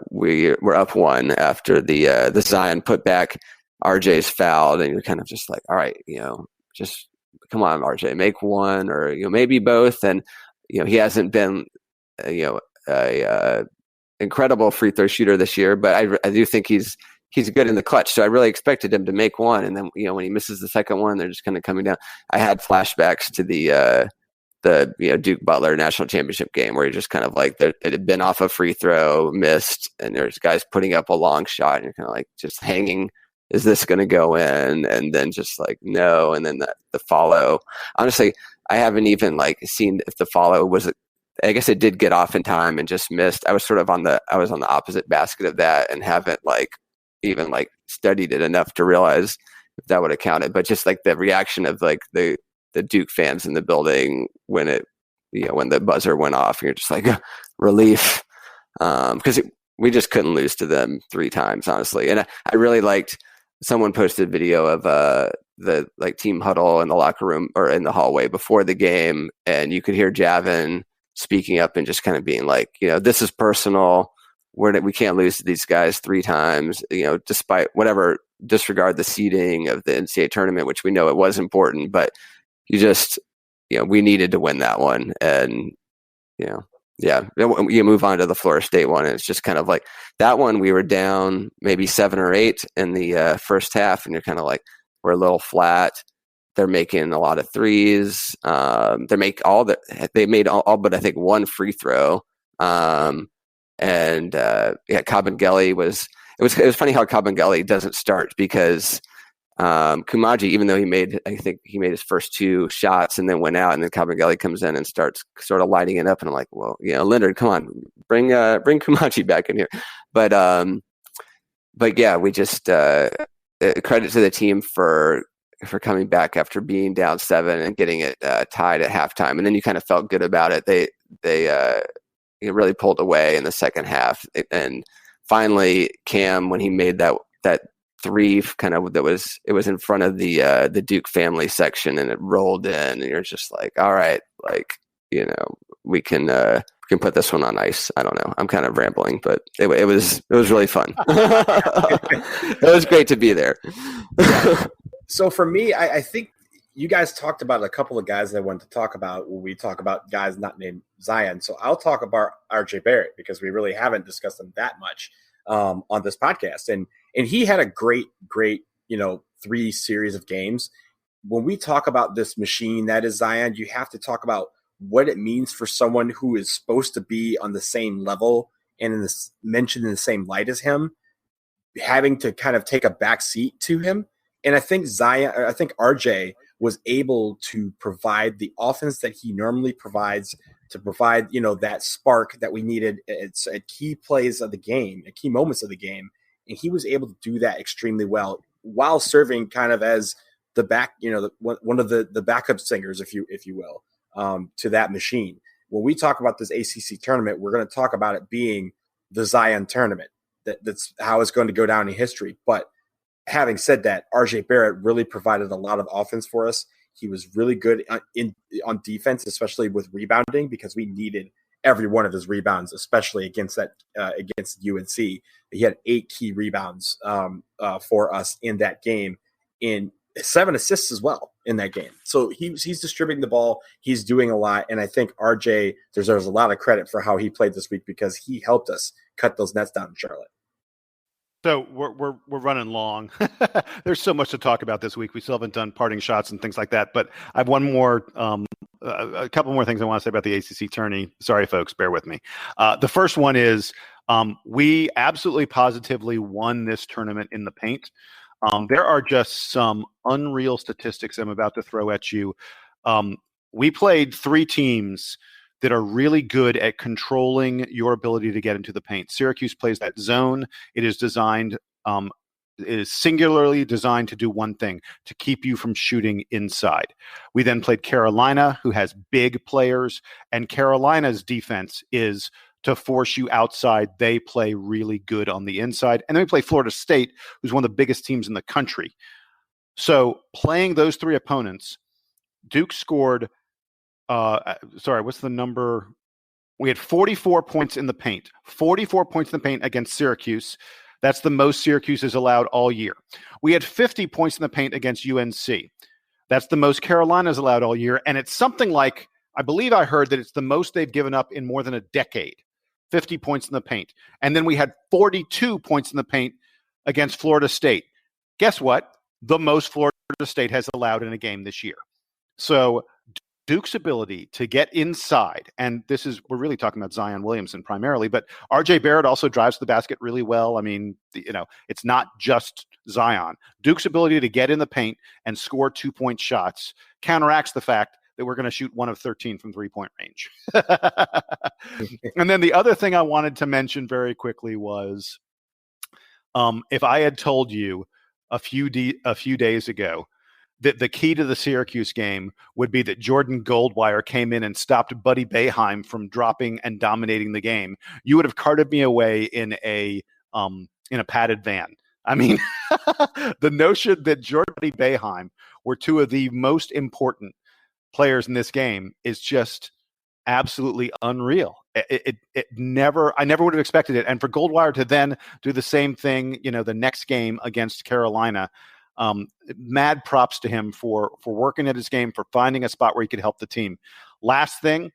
up 1 after the Zion put back. RJ's fouled, and you're kind of just like, all right, just come on, RJ, make one or maybe both. And he hasn't been a incredible free throw shooter this year, but I do think he's good in the clutch. So I really expected him to make one, and then when he misses the second one, they're just kind of coming down. I had flashbacks to the Duke Butler national championship game where you're just kind of like it had been off a free throw, missed, and there's guys putting up a long shot, and you're kind of like just hanging. Is this going to go in? And then just like no, and then the follow. Honestly, I haven't even like seen if the follow was. I guess it did get off in time and just missed. I was sort of on the opposite basket of that and haven't like even like studied it enough to realize if that would have counted. But just like the reaction of like the Duke fans in the building when when the buzzer went off, you're just like relief, because we just couldn't lose to them 3 times, honestly. And I really liked, someone posted a video of the like team huddle in the locker room or in the hallway before the game, and you could hear Javin speaking up and just kind of being like, this is personal. We can't lose to these guys 3 times, despite whatever, disregard the seeding of the NCAA tournament, which we know it was important, but you just, we needed to win that one. And, you move on to the Florida State one. And it's just kind of like that one, we were down maybe 7 or 8 in the first half. And you're kind of like, we're a little flat. They're making a lot of threes. They made all but I think 1 free throw. Kabengele was funny how Kabengele doesn't start because Kumaji, even though I think he made his first 2 shots and then went out, and then Kabengele comes in and starts sort of lighting it up, and I'm like, well, Leonard, come on, bring Kumaji back in here. But yeah, we just credit to the team for coming back after being down 7 and getting it tied at halftime, and then you kind of felt good about it. They really pulled away in the second half, and finally Cam, when he made that 3 kind of it was in front of the Duke family section, and it rolled in, and you're just like, all right, like, we can put this one on ice. I don't know, I'm kind of rambling, but it was really fun. It was great to be there. So for me, I think you guys talked about a couple of guys that I wanted to talk about when we talk about guys not named Zion. So I'll talk about RJ Barrett because we really haven't discussed him that much on this podcast. And he had a great, 3 series of games. When we talk about this machine that is Zion, you have to talk about what it means for someone who is supposed to be on the same level and mentioned in the same light as him, having to kind of take a back seat to him. And I think RJ was able to provide the offense that he normally provides, to provide, that spark that we needed at key plays of the game, at key moments of the game. And he was able to do that extremely well while serving kind of as the back, one of the backup singers, if you will, to that machine. When we talk about this ACC tournament, we're going to talk about it being the Zion tournament. That's how it's going to go down in history. But having said that, RJ Barrett really provided a lot of offense for us. He was really good on defense, especially with rebounding, because we needed every one of his rebounds, especially against UNC. He had 8 key rebounds for us in that game, in 7 assists as well in that game. So he's distributing the ball. He's doing a lot. And I think RJ deserves a lot of credit for how he played this week, because he helped us cut those nets down in Charlotte. So we're running long. There's so much to talk about this week. We still haven't done parting shots and things like that. But I have one more, a couple more things I want to say about the ACC tourney. Sorry, folks, bear with me. The first one is we absolutely positively won this tournament in the paint. There are just some unreal statistics I'm about to throw at you. We played 3 teams that are really good at controlling your ability to get into the paint. Syracuse plays that zone. It is designed, it is singularly designed to do one thing, to keep you from shooting inside. We then played Carolina, who has big players, and Carolina's defense is to force you outside. They play really good on the inside. And then we play Florida State, who's one of the biggest teams in the country. So playing those 3 opponents, Duke scored what's the number? We had 44 points in the paint. 44 points in the paint against Syracuse. That's the most Syracuse has allowed all year. We had 50 points in the paint against UNC. That's the most Carolina's allowed all year. And it's something like, I believe I heard that it's the most they've given up in more than a decade. 50 points in the paint. And then we had 42 points in the paint against Florida State. Guess what? The most Florida State has allowed in a game this year. So Duke's ability to get inside, and we're really talking about Zion Williamson primarily, but RJ Barrett also drives the basket really well. I mean, it's not just Zion. Duke's ability to get in the paint and score 2-point shots counteracts the fact that we're going to shoot 1 of 13 from 3-point range. And then the other thing I wanted to mention very quickly was, if I had told you a few days ago that the key to the Syracuse game would be that Jordan Goldwire came in and stopped Buddy Boeheim from dropping and dominating the game, you would have carted me away in a padded van. I mean, the notion that Jordan and Buddy Boeheim were 2 of the most important players in this game is just absolutely unreal. I never would have expected it. And for Goldwire to then do the same thing, the next game against Carolina, mad props to him for working at his game, for finding a spot where he could help the team. Last thing,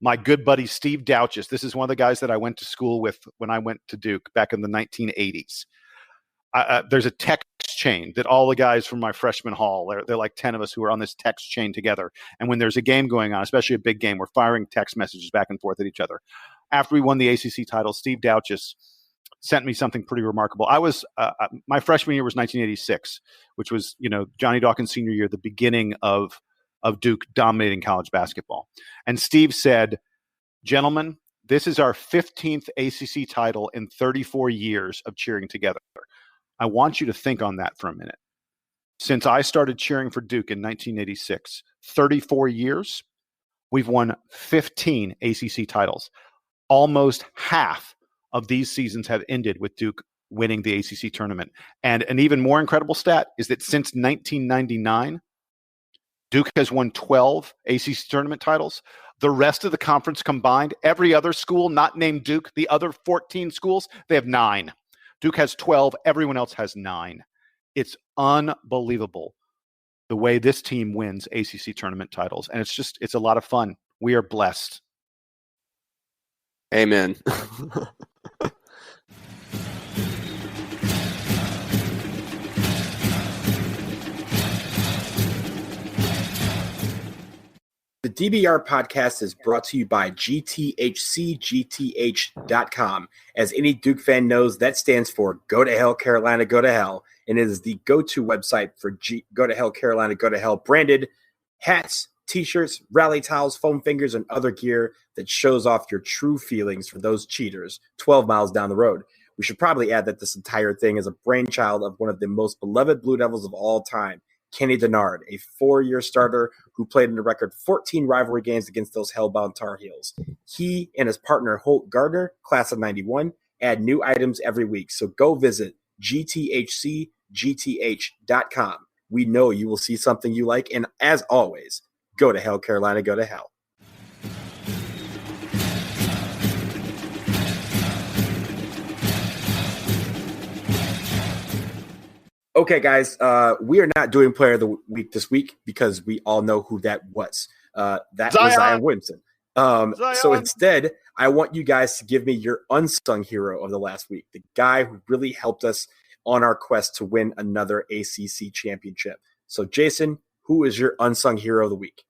my good buddy Steve Douches. This is one of the guys that I went to school with when I went to Duke back in the 1980s. There's a text chain that all the guys from my freshman hall, they're like 10 of us who are on this text chain together. And when there's a game going on, especially a big game, we're firing text messages back and forth at each other. After we won the ACC title, Steve Douches sent me something pretty remarkable. I was my freshman year was 1986, which was Johnny Dawkins' senior year, the beginning of Duke dominating college basketball. And Steve said, "Gentlemen, this is our 15th ACC title in 34 years of cheering together. I want you to think on that for a minute. Since I started cheering for Duke in 1986, 34 years, we've won 15 ACC titles. Almost half of these seasons have ended with Duke winning the ACC tournament. And an even more incredible stat is that since 1999, Duke has won 12 ACC tournament titles. The rest of the conference combined, every other school not named Duke, the other 14 schools, they have 9. Duke has 12. Everyone else has 9. It's unbelievable the way this team wins ACC tournament titles. And it's a lot of fun. We are blessed." Amen. The DBR podcast is brought to you by GTHCGTH.com. As any Duke fan knows, that stands for Go to Hell, Carolina, Go to Hell. And it is the go-to website for Go to Hell, Carolina, Go to Hell branded hats, t-shirts, rally towels, foam fingers, and other gear that shows off your true feelings for those cheaters 12 miles down the road. We should probably add that this entire thing is a brainchild of one of the most beloved Blue Devils of all time, Kenny Denard, a 4-year starter who played in a record 14 rivalry games against those hellbound Tar Heels. He and his partner Holt Gardner, class of 91, add new items every week. So go visit GTHCGTH.com. We know you will see something you like. And as always, go to hell, Carolina, go to hell. Okay, guys, we are not doing Player of the Week this week because we all know who that was. That was Zion Williamson. So instead, I want you guys to give me your unsung hero of the last week, the guy who really helped us on our quest to win another ACC championship. So, Jason, who is your unsung hero of the week?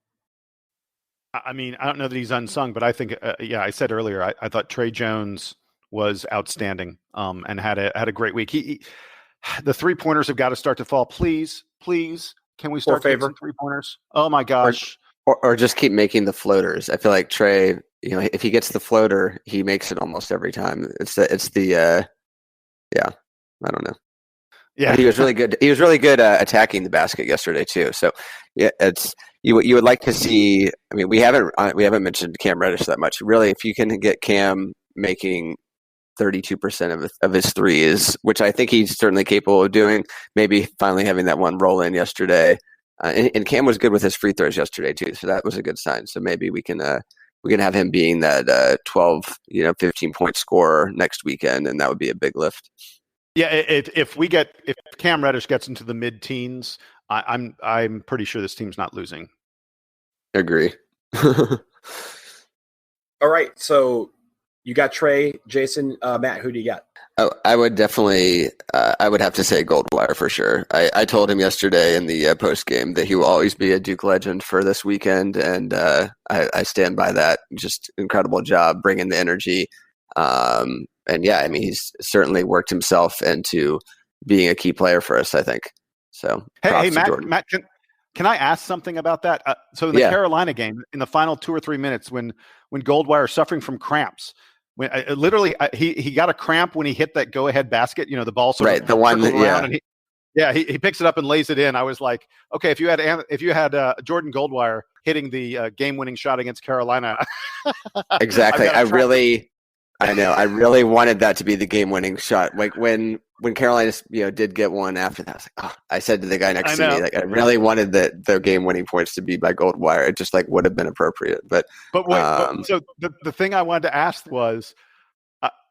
I mean, I don't know that he's unsung, but I think, I said earlier, I thought Trey Jones was outstanding and had a great week. The 3-pointers have got to start to fall. Please, can we start taking some 3-pointers? Oh my gosh! Or just keep making the floaters. I feel like Trey, if he gets the floater, he makes it almost every time. I don't know. Yeah, but he was really good. He was really good attacking the basket yesterday too. So yeah, it's you would like to see. I mean, we haven't mentioned Cam Reddish that much. Really, if you can get Cam making 32% of his threes, which I think he's certainly capable of doing. Maybe finally having that one roll in yesterday, and Cam was good with his free throws yesterday too, so that was a good sign. So maybe we can have him being that 12, 15 point scorer next weekend, and that would be a big lift. Yeah, if Cam Reddish gets into the mid-teens, I'm pretty sure this team's not losing. Agree. All right, so. You got Trey, Jason, Matt. Who do you got? Oh, I would definitely. I would have to say Goldwire for sure. I told him yesterday in the post game that he will always be a Duke legend for this weekend, and I stand by that. Just incredible job bringing the energy, and yeah, I mean he's certainly worked himself into being a key player for us. I think so. Hey, Matt. Can I ask something about that? So in the Carolina game, in the final 2 or 3 minutes, when Goldwire is suffering from cramps. When he got a cramp when he hit that go-ahead basket, the ball sort of the one that, around and he picks it up and lays it in. I was like, okay, if you had Jordan Goldwire hitting the game-winning shot against Carolina, exactly. I really wanted that to be the game-winning shot. Like when when Carolina, did get one after that, I was like, I said to the guy next to me, like, I really wanted their game-winning points to be by gold wire. It just would have been appropriate. But so the thing I wanted to ask was,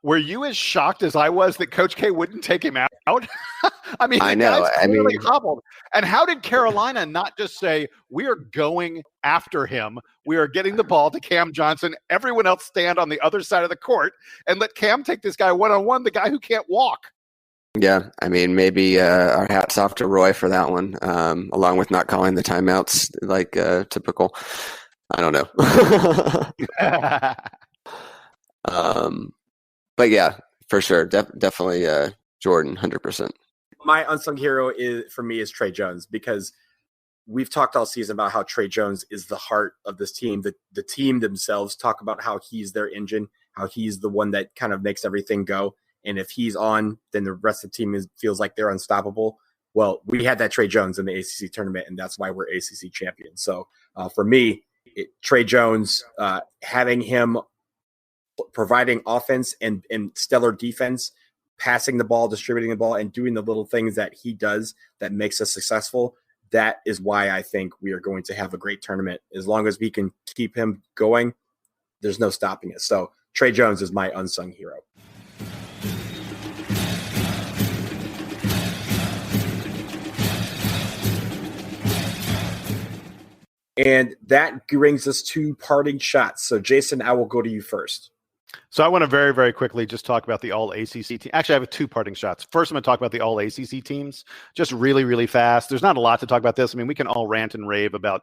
were you as shocked as I was that Coach K wouldn't take him out? I mean, the guy's clearly hobbled. And how did Carolina not just say, we are going after him, we are getting the ball to Cam Johnson, everyone else stand on the other side of the court, and let Cam take this guy one-on-one, the guy who can't walk? Yeah, I mean, maybe our hats off to Roy for that one, along with not calling the timeouts like typical. I don't know. But yeah, for sure, definitely Jordan, 100%. My unsung hero for me is Trey Jones, because we've talked all season about how Trey Jones is the heart of this team. The team themselves talk about how he's their engine, how he's the one that kind of makes everything go. And if he's on, then the rest of the team feels like they're unstoppable. Well, we had that Trey Jones in the ACC tournament, and that's why we're ACC champions. So for me, Trey Jones, having him providing offense and stellar defense, passing the ball, distributing the ball, and doing the little things that he does that makes us successful, that is why I think we are going to have a great tournament. As long as we can keep him going, there's no stopping it. So Trey Jones is my unsung hero. And that brings us to parting shots. So, Jason, I will go to you first. So I want to very, very quickly just talk about the all-ACC team. Actually, I have two parting shots. First, I'm going to talk about the all-ACC teams, just really, really fast. There's not a lot to talk about this. I mean, we can all rant and rave about,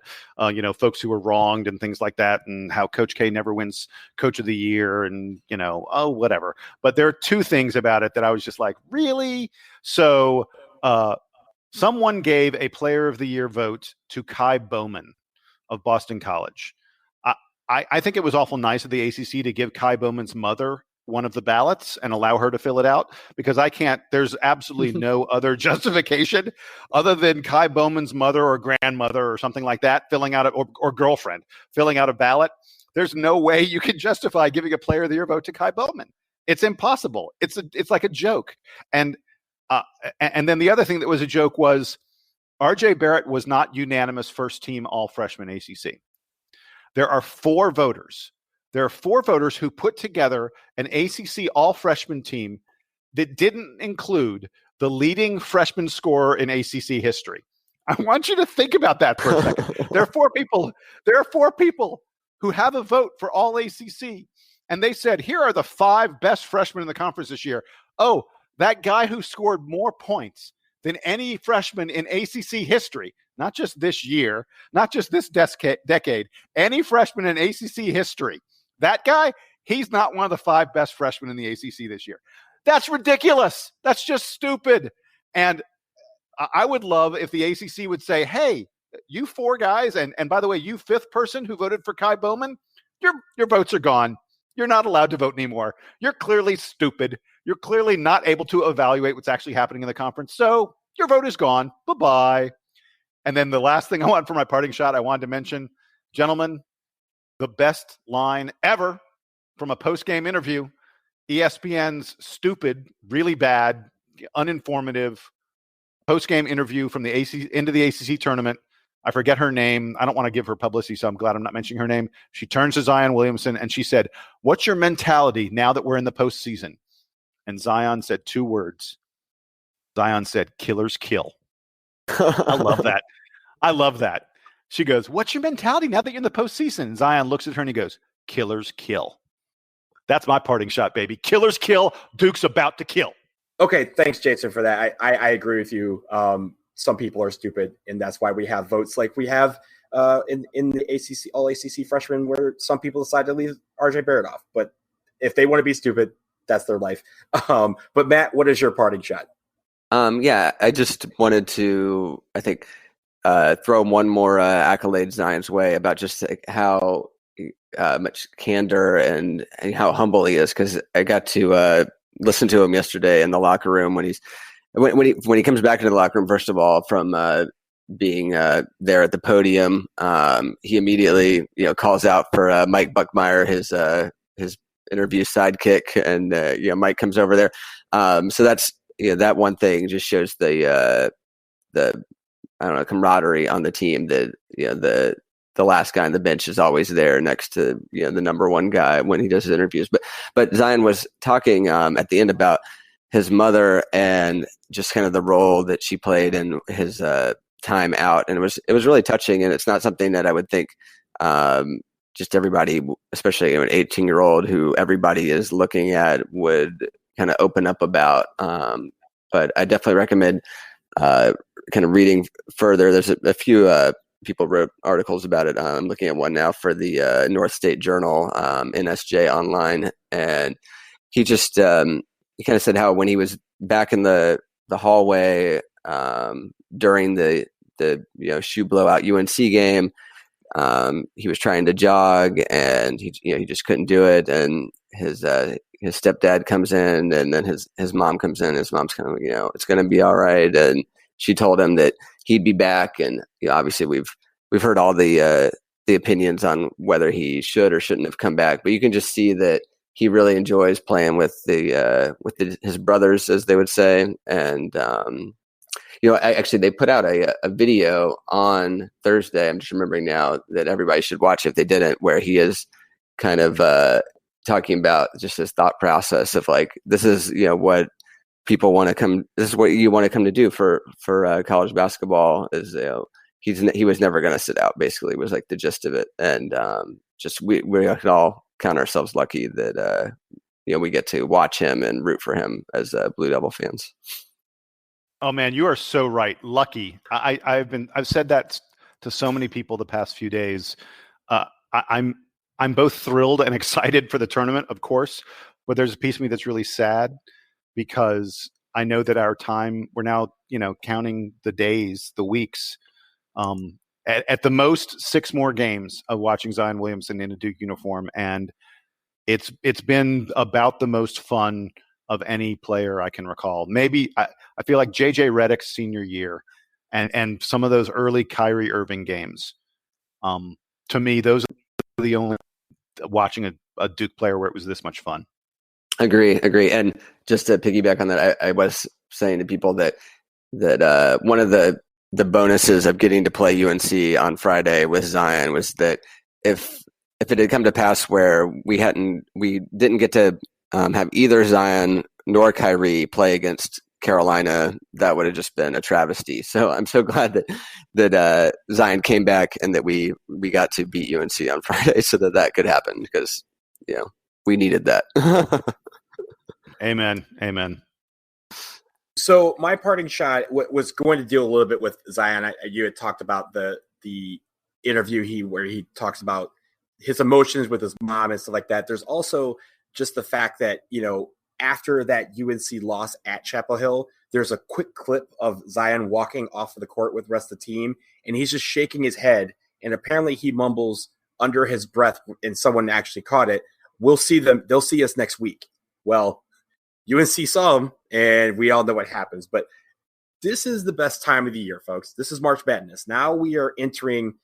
folks who were wronged and things like that, and how Coach K never wins Coach of the Year and, whatever. But there are two things about it that I was just like, really? So someone gave a Player of the Year vote to Kai Bowman of Boston College. I think it was awful nice of the ACC to give Kai Bowman's mother one of the ballots and allow her to fill it out, because there's absolutely no other justification other than Kai Bowman's mother or grandmother or something like that filling out or girlfriend filling out a ballot. There's no way you can justify giving a Player of the Year vote to Kai Bowman. It's impossible. It's like a joke. And then the other thing that was a joke was RJ Barrett was not unanimous first team all freshman ACC. There are four voters. There are four voters who put together an ACC all-freshman team that didn't include the leading freshman scorer in ACC history. I want you to think about that for a second. There are four people who have a vote for all ACC, and they said, here are the five best freshmen in the conference this year. Oh, that guy who scored more points than any freshman in ACC history, not just this year, not just this decade, any freshman in ACC history, that guy, he's not one of the five best freshmen in the ACC this year. That's ridiculous. That's just stupid. And I would love if the ACC would say, hey, you four guys, and by the way, you fifth person who voted for Kai Bowman, your votes are gone. You're not allowed to vote anymore. You're clearly stupid. You're clearly not able to evaluate what's actually happening in the conference. So your vote is gone. Bye-bye. And then the last thing I want for my parting shot, I wanted to mention, gentlemen, the best line ever from a post-game interview, ESPN's stupid, really bad, uninformative post-game interview from the into the ACC tournament. I forget her name. I don't want to give her publicity, so I'm glad I'm not mentioning her name. She turns to Zion Williamson and she said, "What's your mentality now that we're in the postseason?" And Zion said two words. Zion said, "Killers kill." I love that. I love that. She goes, "What's your mentality now that you're in the postseason?" And Zion looks at her and he goes, "Killers kill." That's my parting shot, baby. Killers kill. Duke's about to kill. Okay, thanks, Jason, for that. I agree with you. Some people are stupid, and that's why we have votes like we have in the ACC, all ACC freshmen, where some people decide to leave RJ Barrett off. But if they want to be stupid, that's their life. But Matt, what is your parting shot? Yeah, I just wanted to, I think, throw one more accolade Zion's way about just how much candor and how humble he is, because I got to listen to him yesterday in the locker room when he comes back into the locker room. First of all, from being there at the podium, he immediately calls out for Mike Buckmeyer, his interview sidekick, and Mike comes over there. So that's that one thing just shows the I don't know, camaraderie on the team, that the last guy on the bench is always there next to the number one guy when he does his interviews. But Zion was talking at the end about his mother and just kind of the role that she played in his time out, and it was really touching. And it's not something that I would think just everybody, especially an 18-year-old who everybody is looking at, would kind of open up about. But I definitely recommend kind of reading further. There's a few people wrote articles about it. I'm looking at one now for the North State Journal, NSJ Online, and he just he kind of said how when he was back in the hallway during the shoe blowout UNC game, he was trying to jog and he just couldn't do it, and his stepdad comes in, and then his mom comes in. His mom's kind of it's going to be all right, and she told him that he'd be back. And obviously we've heard all the opinions on whether he should or shouldn't have come back, but you can just see that he really enjoys playing with his brothers, as they would say. And actually they put out a video on Thursday, I'm just remembering now, that everybody should watch if they didn't, where he is kind of talking about just his thought process of like, this is what people want to come. This is what you want to come to do for college basketball. Is he was never going to sit out. Basically, was like the gist of it. And just we could all count ourselves lucky that we get to watch him and root for him as Blue Devil fans. Oh man, you are so right. Lucky. I've said that to so many people the past few days. I'm both thrilled and excited for the tournament, of course, but there's a piece of me that's really sad, because I know that our time, we're now, counting the days, the weeks, at the most 6 more games of watching Zion Williamson in a Duke uniform. And it's been about the most fun of any player I can recall. Maybe I feel like JJ Redick's senior year and some of those early Kyrie Irving games. To me, those are the only watching a Duke player where it was this much fun. Agree. And just to piggyback on that, I was saying to people that one of the bonuses of getting to play UNC on Friday with Zion was that if it had come to pass where we didn't get to have either Zion nor Kyrie play against Carolina, that would have just been a travesty. So I'm so glad that Zion came back and that we got to beat UNC on Friday so that could happen, because we needed that. Amen. So my parting shot was going to deal a little bit with Zion. You had talked about the interview where he talks about his emotions with his mom and stuff like that. There's also just the fact that, after that UNC loss at Chapel Hill, there's a quick clip of Zion walking off of the court with the rest of the team, and he's just shaking his head. And apparently he mumbles under his breath, and someone actually caught it, "We'll see them. They'll see us next week." Well, UNC saw him, and we all know what happens. But this is the best time of the year, folks. This is March Madness. Now we are entering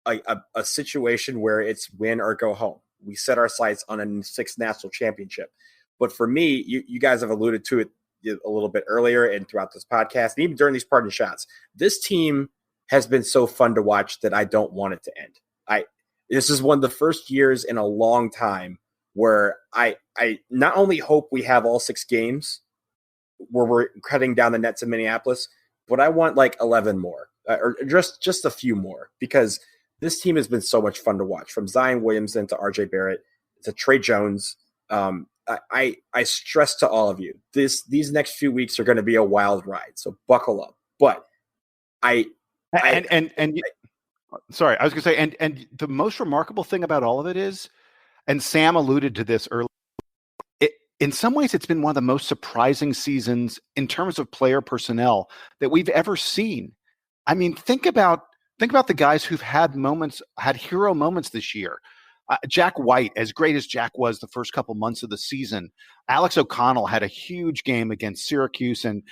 a situation where it's win or go home. We set our sights on a 6th national championship. But for me, you guys have alluded to it a little bit earlier and throughout this podcast, and even during these parting shots, this team has been so fun to watch that I don't want it to end. This is one of the first years in a long time where I not only hope we have all 6 games where we're cutting down the nets in Minneapolis, but I want like 11 more or just a few more, because this team has been so much fun to watch, from Zion Williamson to RJ Barrett to Trey Jones. I stress to all of you, these next few weeks are going to be a wild ride, so buckle up. But sorry, I was going to say, and the most remarkable thing about all of it is, and Sam alluded to this earlier, in some ways it's been one of the most surprising seasons in terms of player personnel that we've ever seen. I mean, think about the guys who've had hero moments this year. Jack White, as great as Jack was the first couple months of the season, Alex O'Connell had a huge game against Syracuse and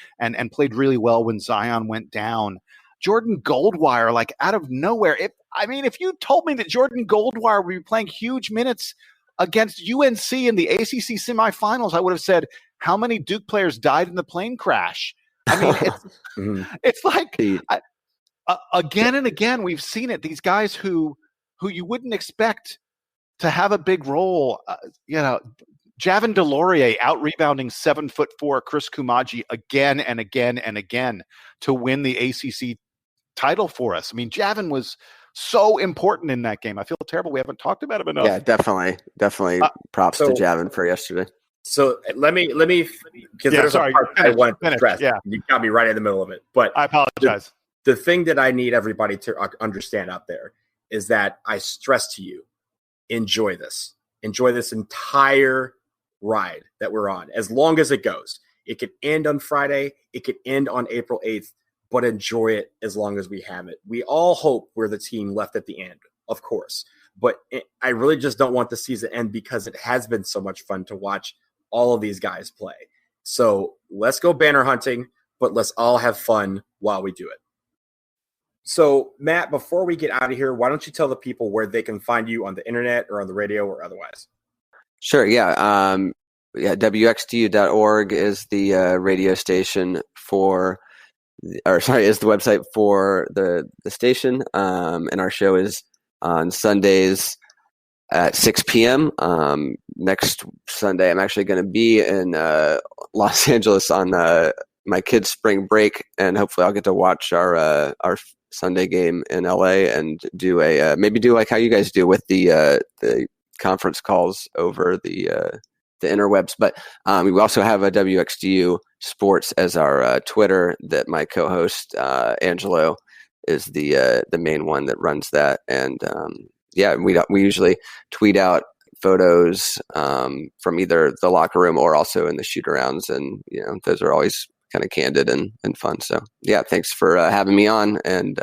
played really well when Zion went down. Jordan Goldwire, like out of nowhere. If you told me that Jordan Goldwire would be playing huge minutes against UNC in the ACC semifinals, I would have said, how many Duke players died in the plane crash? I mean, it's like again and again we've seen it. These guys who you wouldn't expect to have a big role, Javin DeLaurier out rebounding 7'4" Chris Kumaji again and again and again to win the ACC title for us. I mean, Javin was so important in that game. I feel terrible we haven't talked about him enough. Yeah, definitely. Props to Javin for yesterday. So let me because there's a part I wanted to stress. Yeah. You got me right in the middle of it. But I apologize. The thing that I need everybody to understand out there is that I stress to you, enjoy this. Enjoy this entire ride that we're on, as long as it goes. It could end on Friday. It could end on April 8th, but enjoy it as long as we have it. We all hope we're the team left at the end, of course. But I really just don't want the season to end because it has been so much fun to watch all of these guys play. So let's go banner hunting, but let's all have fun while we do it. So, Matt, before we get out of here, why don't you tell the people where they can find you on the internet or on the radio or otherwise? Sure, yeah. WXDU.org is the radio station is the website for the station. And our show is on Sundays at 6 p.m. Next Sunday, I'm actually going to be in Los Angeles on my kids' spring break, and hopefully I'll get to watch our Sunday game in LA and do maybe do like how you guys do with the conference calls over the interwebs. But we also have a WXDU Sports as our Twitter that my co-host Angelo is the main one that runs that. And we usually tweet out photos from either the locker room or also in the shoot-arounds, and those are always kind of candid and fun. So yeah, thanks for having me on. And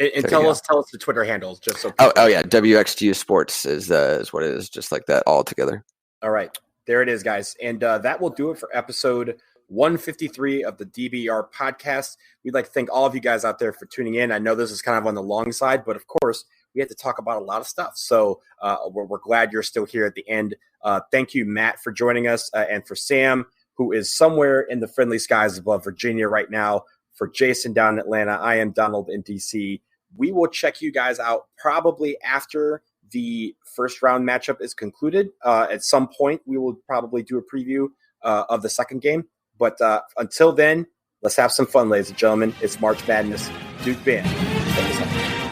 And tell us the Twitter handles just so. WXGU Sports is what it is, just like that, all together. All right, there it is, guys, and that will do it for episode 153 of the DBR podcast. We'd like to thank all of you guys out there for tuning in. I know this is kind of on the long side, but of course we have to talk about a lot of stuff. So we're glad you're still here at the end. Thank you, Matt, for joining us, and for Sam, who is somewhere in the friendly skies above Virginia right now. For Jason down in Atlanta, I am Donald in DC. We will check you guys out probably after the first round matchup is concluded. At some point, we will probably do a preview of the second game. But until then, let's have some fun, ladies and gentlemen. It's March Madness. Duke Band. Thank you so much.